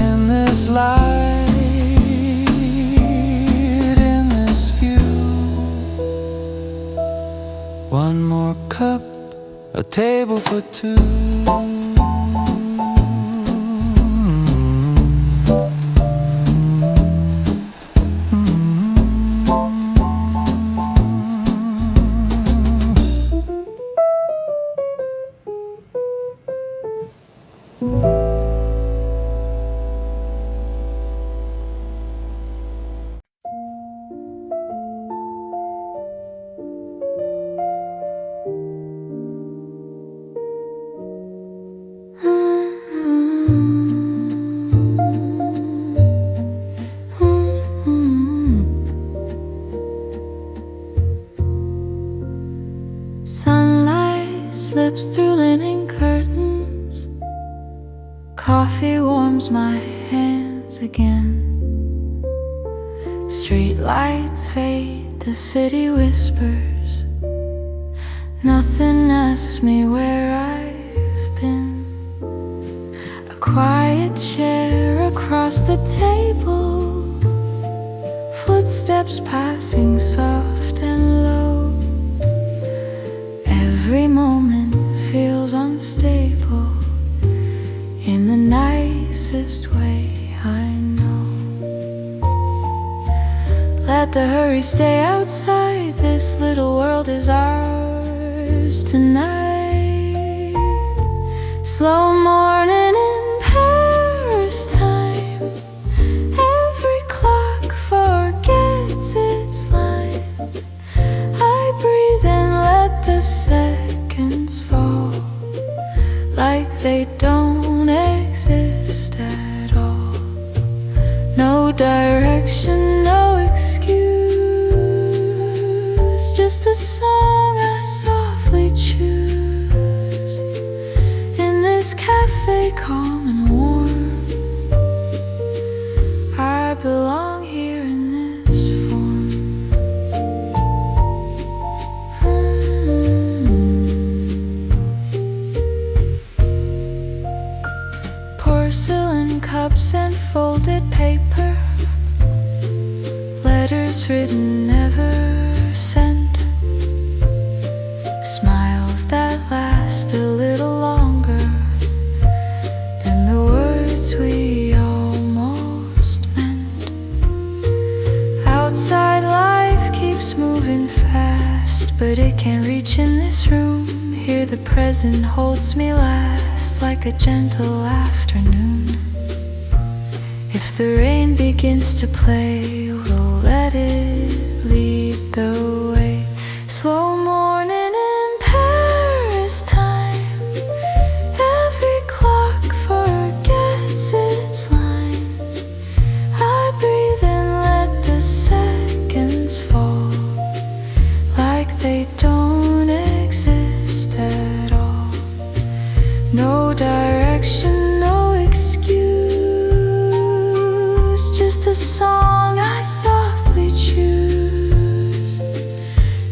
in this light, in this view. One more cup, a table for two. Sunlight slips through linen curtains. Coffee warms my hands again. Street lights fade, the city whispers. Nothing asks me where I've been. A quiet chair across the table, footsteps passing soft and low. Every moment feels unstable in the nicest way I know. Let the hurry stay outside, this little world is ours tonight. Slow morning in Paris time, every clock forgets its lines. I breathe and let the seconds fall like they don't exist at all. No direction, no excuse, just a song I softly choose. In this cafe calm and warm, I belong here in this form. Porcelain cups and folded paper, letters written, never sent, smiles that last a little longer than the words we almost meant. Outside life keeps moving fast, but it can't reach in this room. Here the present holds me last, like a gentle afternoon. If the rain begins to play, we'll let it lead the way. Slow morning in Paris time, every clock forgets its lines. I breathe and let the seconds fall like they don't exist at all. No direction, no excuse, just a song I softly choose.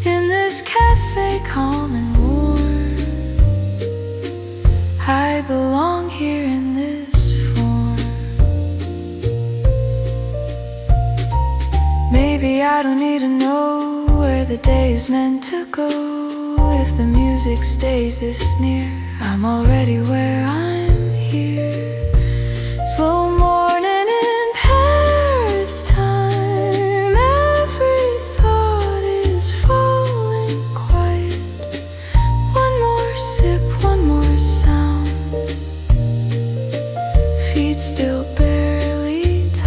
In this cafe calm and warm, I belong here in this form. Maybe I don't need to know where the day is meant to go. If the music stays this near, I'm already where I'm here. Slow morning in Paris time, every thought is falling quiet. One more sip, one more sound, feet still barely touch.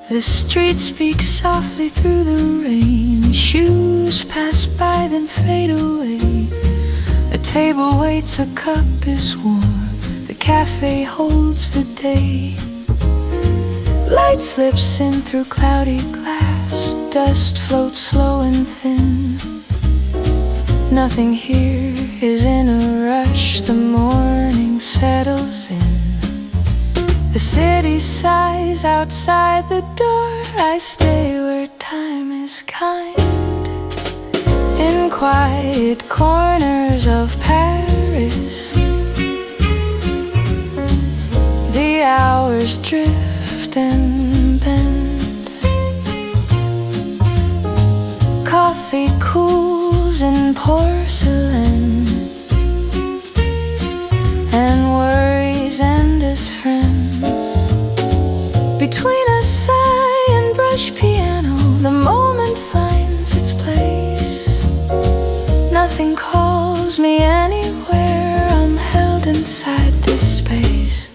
The street speaks softly through the rain. Shoes pass by then fade away. A table waits, a cup is warm. The cafe holds the day. Light slips in through cloudy glass. Dust floats slow and thin. Nothing here is in a rush. The morning settles in. The city sighs outside the door. I stay where time is kind. In quiet corners of Paris, the hours drift and bend. Coffee cools in porcelain, and worries end as friends. Between a sigh and brush piano, the moment finds its place. Nothing calls me anywhere. I'm held inside this space.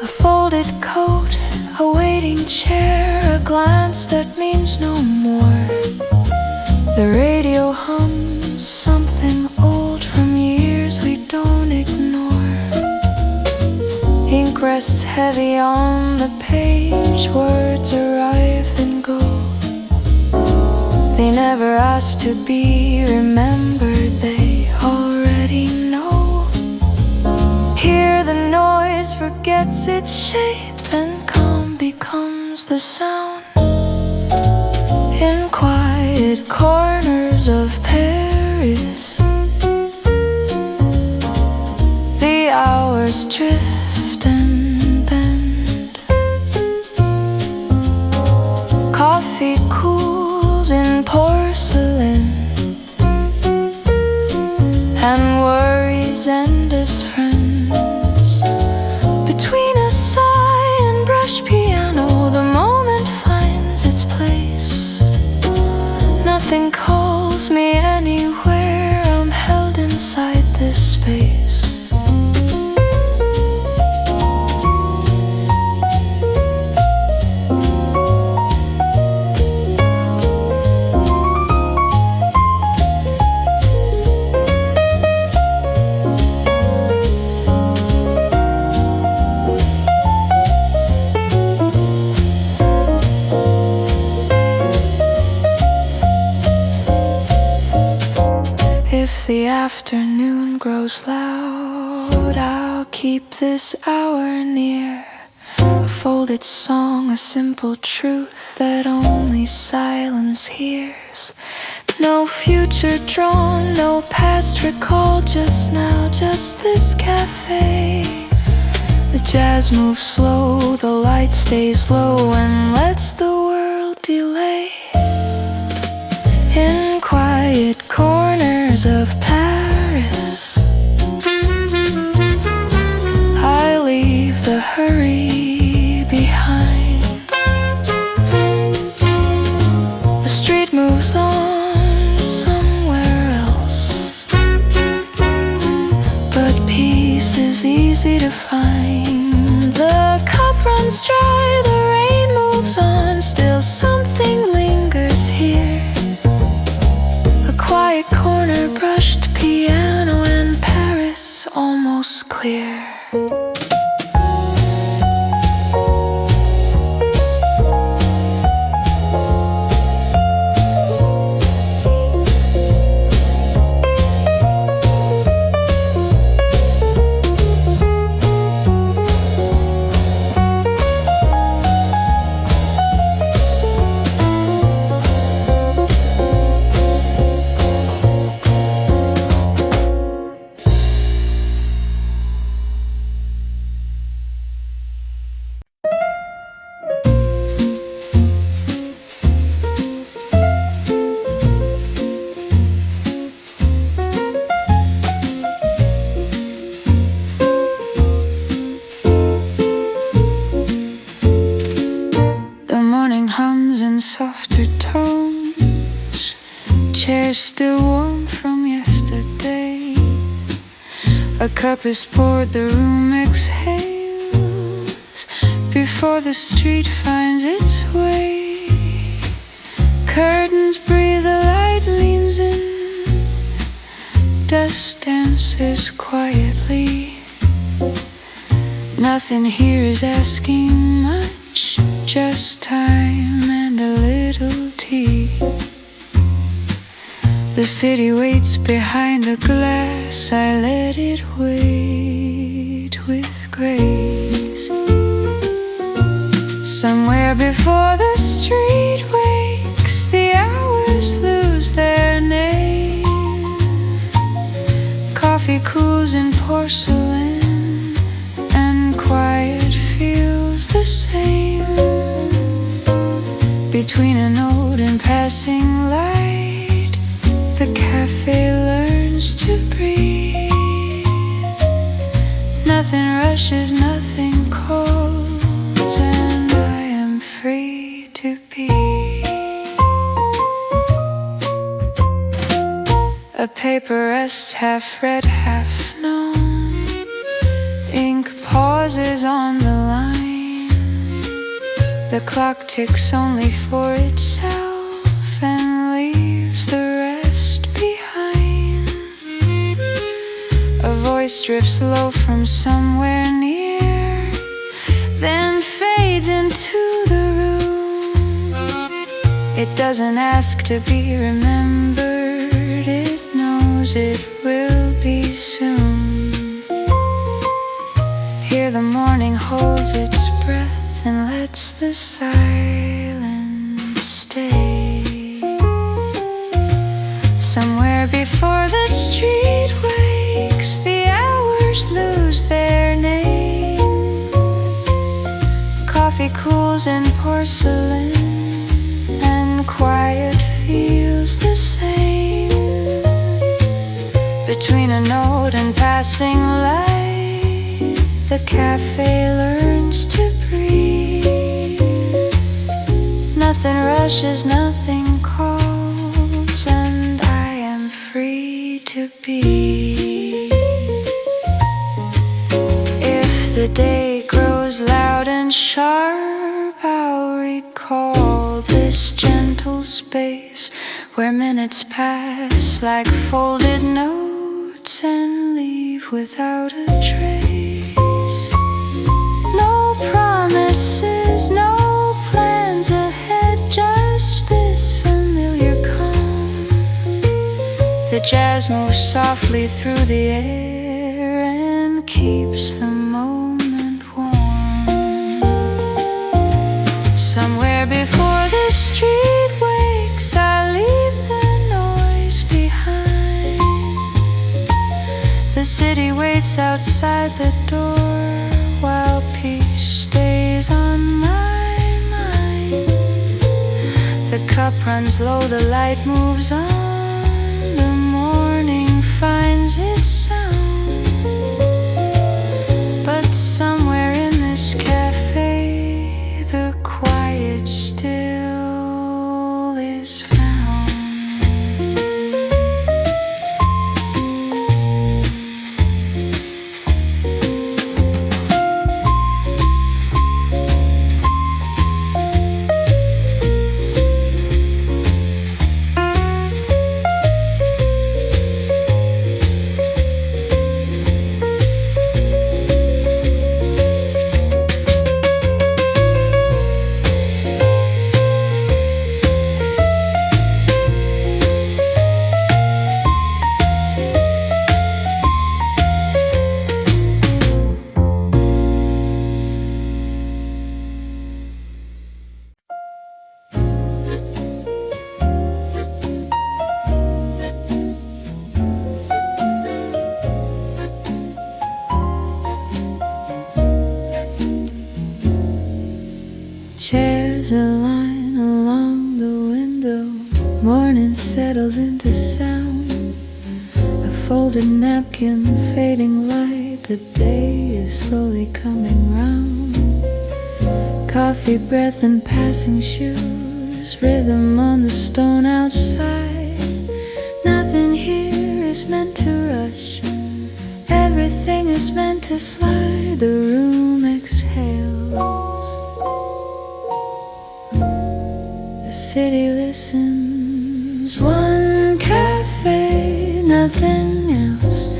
A folded coat, a waiting chair, a glance that means no more. The radio hums something old from years we don't ignore. Ink rests heavy on the page. Words arrive then go. They never ask to be remembered. They already know. Here the noise forgets its shape, and calm becomes the sound. In quiet corners of Paris, the hours drift and bend. Coffee cools in porcelain, and worries end as friends. Between a sigh and brush piano, the moment finds its place. Nothing calls me anywhere. I'm held inside this space. If the afternoon grows loud, I'll keep this hour near. A folded song, a simple truth that only silence hears. No future drawn, no past recalled, just now, just this cafe. The jazz moves slow, the light stays low and lets the world delay. In quiet corners of Paris, I leave the hurry behind. The street moves on somewhere else, but peace is easy to find. The cup runs dry, the rain moves on, still something lingers here. Quiet corner, brushed piano, and Paris almost clear. Softer tones, chairs still warm from yesterday. A cup is poured, the room exhales. before the street finds its way. Curtains breathe, the light leans in. Dust dances quietly. Nothing here is asking much, just time and a little tea. The city waits behind the glass. I let it wait with grace. Somewhere before the street wakes, the hours lose their name. Coffee cools in porcelain, and quiet feels the same. Between a note and passing light, the cafe learns to breathe. Nothing rushes, nothing calls, and I am free to be. A paper rests half read, half known. Ink pauses on the line. The clock ticks only for itself and leaves the rest behind. A voice drifts low from somewhere near, then fades into the room. It doesn't ask to be remembered, it knows it will be soon. Here the morning holds its breath and lets the silence stay. Somewhere before the street wakes, the hours lose their name. Coffee cools in porcelain, and quiet feels the same. Between a note and passing light, the cafe learns to breathe. Nothing rushes, nothing calls, and I am free to be. If the day grows loud and sharp, I'll recall this gentle space where minutes pass like folded notes and leave without a trace. No promises, no plans ahead, just this familiar calm. The jazz moves softly through the air and keeps the moment warm. Somewhere before the street wakes, I leave the noise behind. The city waits outside the door while peace stays on my mind. The cup runs low, the light moves on. The morning finds its sound. But somewhere in this cafe, the quiet still is found. Chairs align along the window. Morning settles into sound. A folded napkin, fading light. The day is slowly coming round. Coffee breath and passing shoes. Rhythm on the stone outside. Nothing here is meant to rush. Everything is meant to slide. The room exhales. city listens. One cafe, nothing else,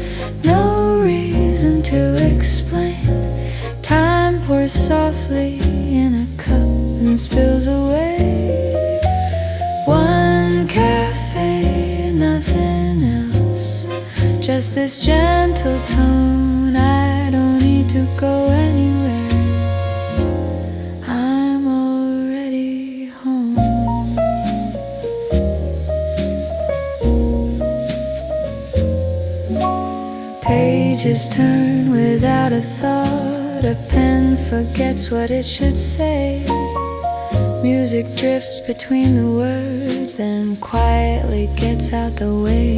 no reason to explain. Time pours softly in a cup and spills away. One cafe, nothing else, just this gentle tone. I don't need to go anywhere, I'm already home. Pages turn without a thought, a pen forgets what it should say. Music drifts between the words, then quietly gets out the way.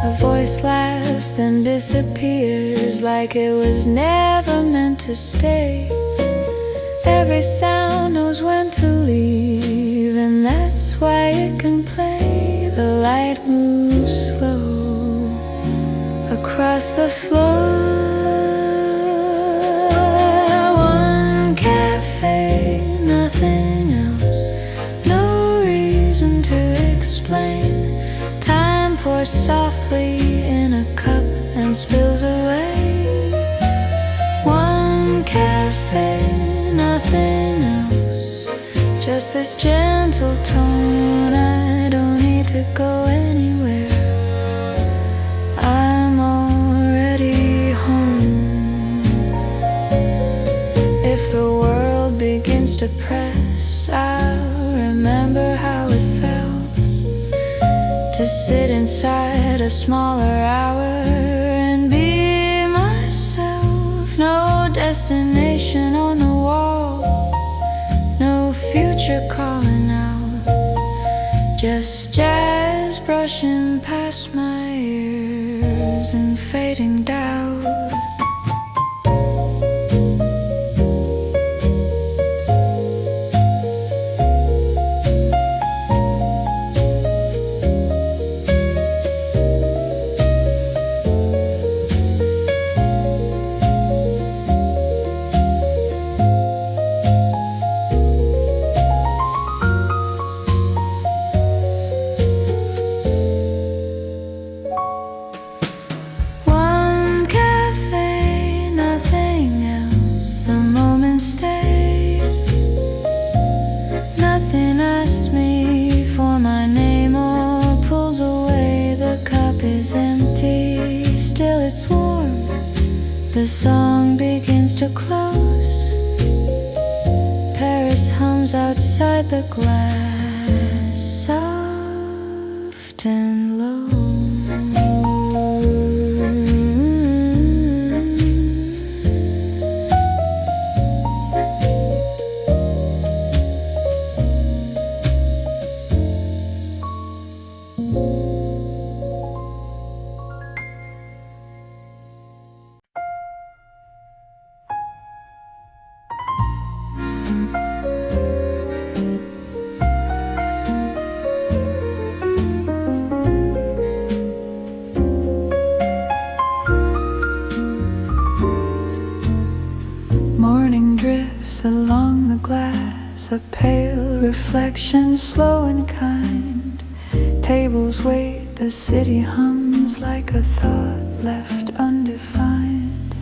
A voice laughs, then disappears like it was never meant to stay. Every sound knows when to leave, and that's why it can play. The light moves slow across the floor. One cafe, nothing else, no reason to explain. Time pours softly in a cup and spills away. One cafe, nothing else, just this gentle tone. I don't need to go anywhere, I'm already home. If the world begins to press, I'll remember how it felt to sit inside a smaller hour and be myself. No destination on the wall, no future calling out, just jazz brushing past my ears and fading doubt. The song begins to close. Paris hums outside the glass, soft and low. Along the glass, a pale reflection, slow and kind. Tables wait, the city hums like a thought left undefined.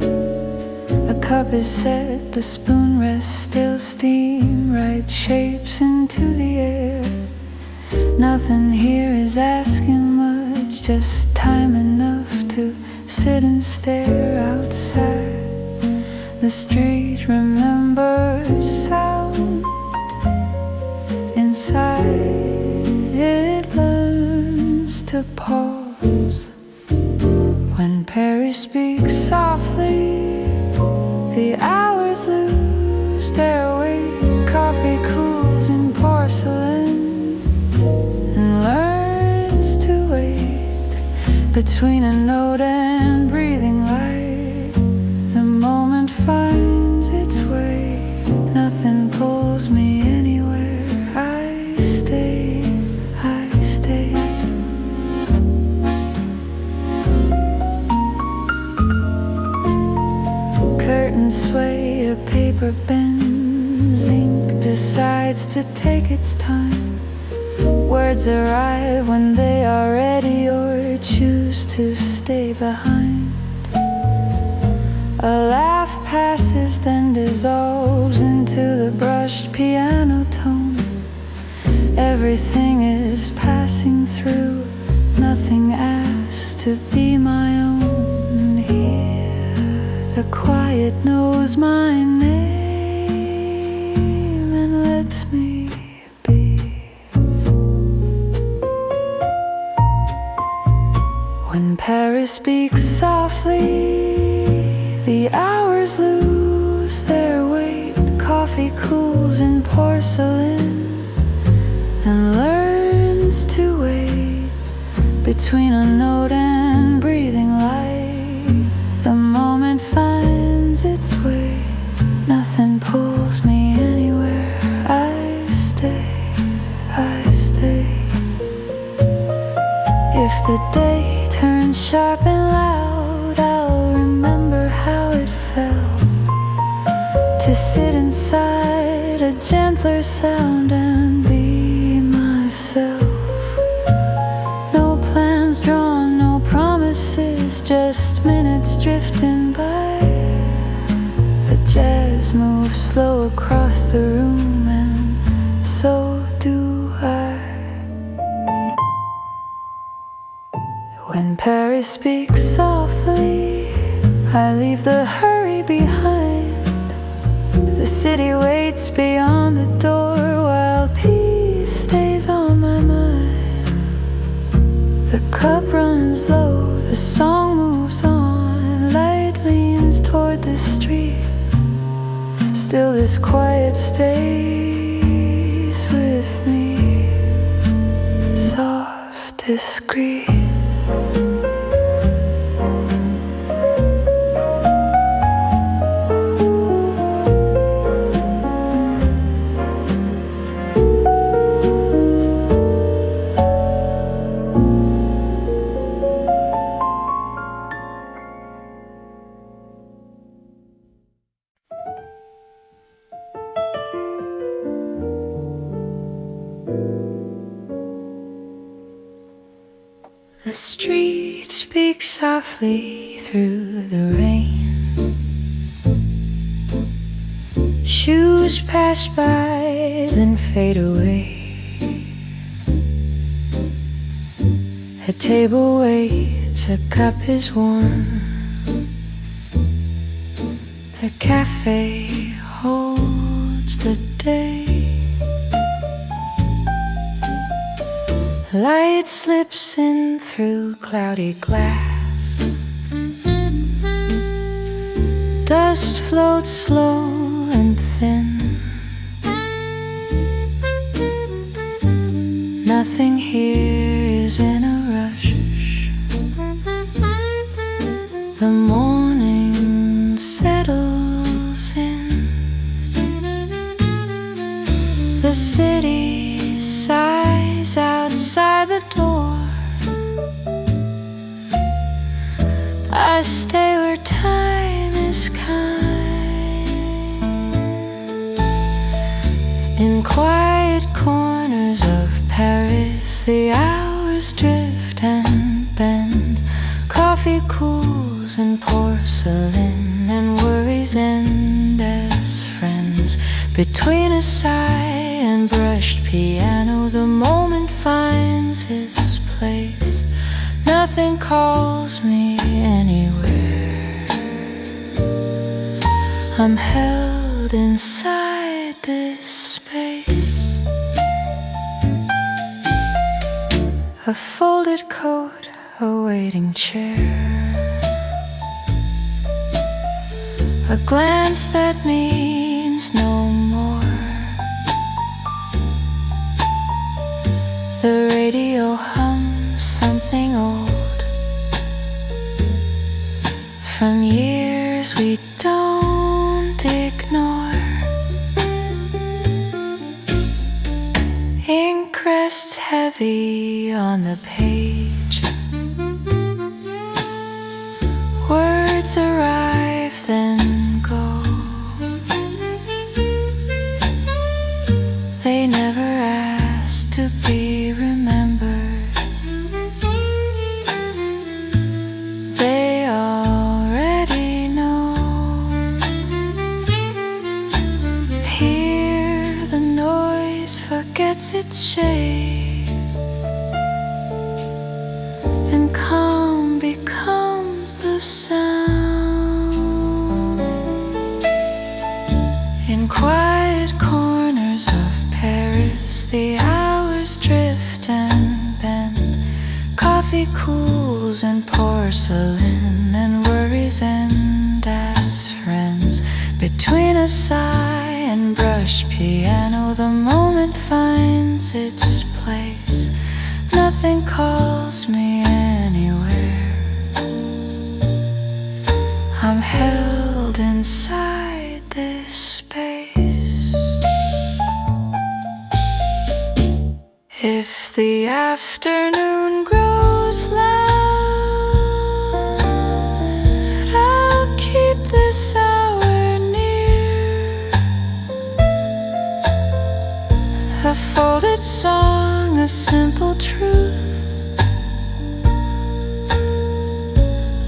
A cup is set, the spoon rests still, steam right shapes into the air. Nothing here is asking much, just time enough to sit and stare outside. The street remembers sound. Inside it learns to pause. When Paris speaks softly, the hours lose their weight. Coffee cools in porcelain and learns to wait between a note and breathing light. Finds its way, nothing pulls me anywhere. I stay, I stay. Curtains sway, a paper bends, ink decides to take its time. Words arrive when they are ready or choose to stay behind. A laugh passes, then dissolves into the brushed piano tone. Everything is passing through, nothing asks to be my own. Here, the quiet knows my name and lets me be. When Paris speaks softly, the hours lose their weight. Coffee cools in porcelain and learns to wait between a note and breathing light. The moment finds its way, nothing pulls me anywhere. I stay, I stay. If the day turns sharp and loud, I'll remember how it felt to sit inside a gentler sound and be myself. No plans drawn, no promises, just minutes drifting by. The jazz moves slow across the room, and so do I. When Paris speaks softly, I leave the hurry behind. The city waits beyond the door while peace stays on my mind. The cup runs low, the song moves on. Light leans toward the street. Still this quiet stays with me, soft, discreet. The street speaks softly through the rain. Shoes pass by, then fade away. A table waits, a cup is warm. The cafe holds the day. Light slips in through cloudy glass. Dust floats slow and thin. Nothing here is in a rush. The morning settles in. The city sighs outside the door. I stay where time is kind. In quiet corners of Paris, the hours drift and bend. Coffee cools in porcelain, and worries end as friends. Between a sigh and brushed piano, the moment finds its place. Nothing calls me anywhere. I'm held inside this space. A folded coat, a waiting chair. A glance that means no more. The radio hums something old from years we don't ignore. Ink rests heavy on the page. Words arrive then go. They never asked to be remembered. They already know. Here the noise forgets its shape, and calm becomes the sound. In quiet corners of Paris, the hours drift and bend. Coffee cools and porcelain, and worries end as friends. Between a sigh and brush piano, the moment finds its place. Nothing calls me anywhere. I'm held inside this space. If the afternoon grows loud, I'll keep this hour near. A folded song, a simple truth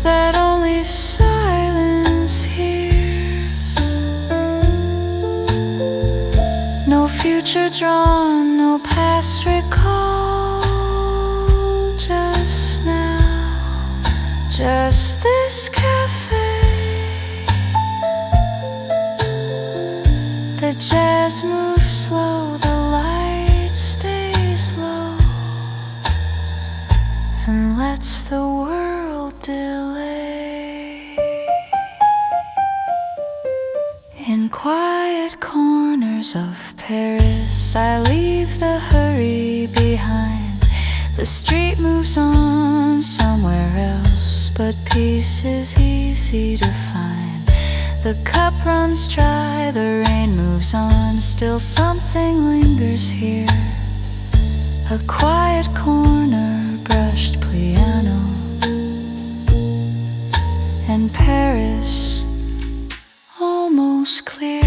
that only silence hears. No future drawn, no past recall. Just now, just this cafe. The jazz moves slow, the light stays low, and lets the world delay. In quiet corners of Paris, I leave the hurry behind. The street moves on somewhere else, but peace is easy to find. The cup runs dry, the rain moves on, still something lingers here. A quiet corner, brushed piano, and Paris almost clear.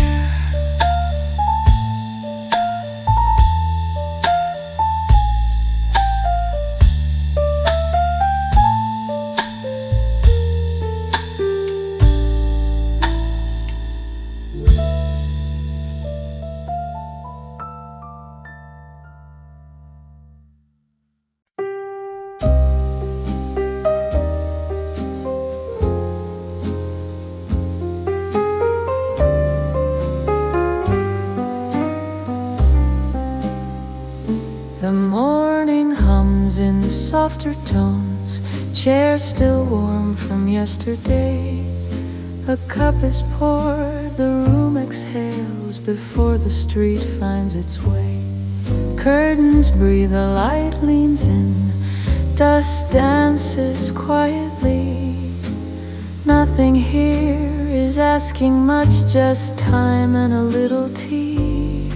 The morning hums in softer tones, chairs still warm from yesterday. A cup is poured, the room exhales before the street finds its way. Curtains breathe, the light leans in, dust dances quietly. Nothing here is asking much, just time and a little tea.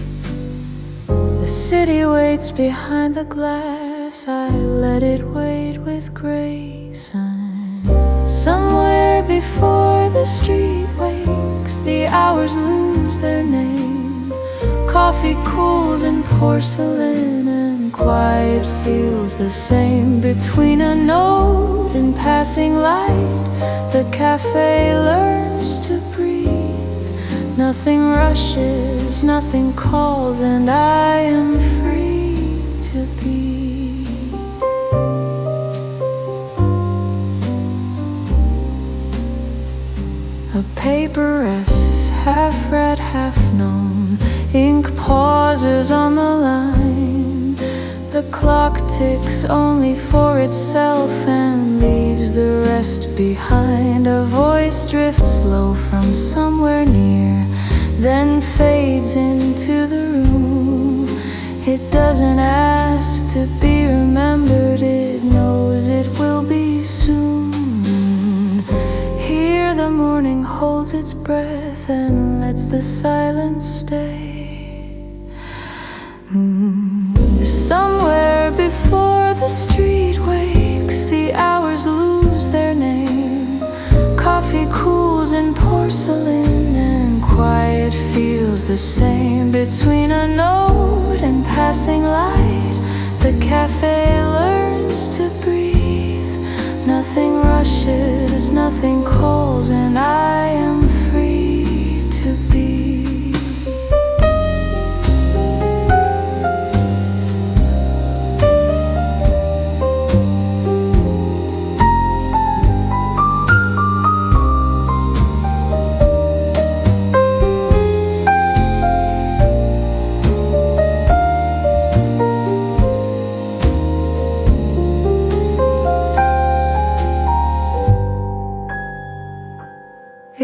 The city waits behind the glass, I let it wait with grace. And somewhere before the street wakes, the hours lose their name. Coffee cools in porcelain, and quiet feels the same. Between a note and passing light, the cafe learns to breathe. Nothing rushes, nothing calls, and I am free to be. A paper rests, half read, half known. Ink pauses on the line. The clock ticks only for itself and leaves the rest behind. A voice drifts low from somewhere near, then fades into the room. It doesn't ask to be remembered, it knows it will be soon. Here the morning holds its breath and lets the silence stay. Somewhere before the street wakes, the hours lose their name. Coffee cools in porcelain, and quiet feels the the same between a note and passing light. The cafe learns to breathe. Nothing rushes, nothing calls, and I am free to be.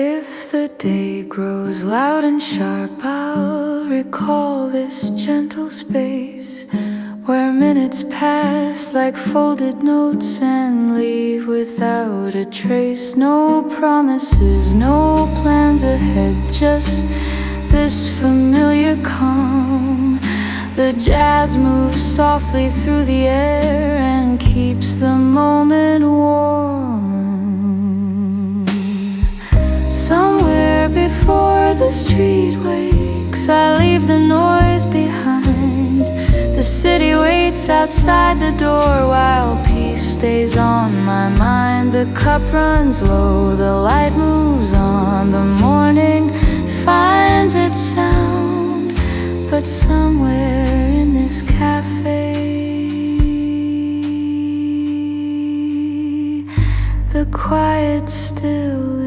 If the day grows loud and sharp, I'll recall this gentle space where minutes pass like folded notes and leave without a trace. No promises, no plans ahead, just this familiar calm. The jazz moves softly through the air and keeps the moment warm. Somewhere before the street wakes, I leave the noise behind. The city waits outside the door while peace stays on my mind. The cup runs low, the light moves on. The morning finds its sound, but somewhere in this cafe, the quiet still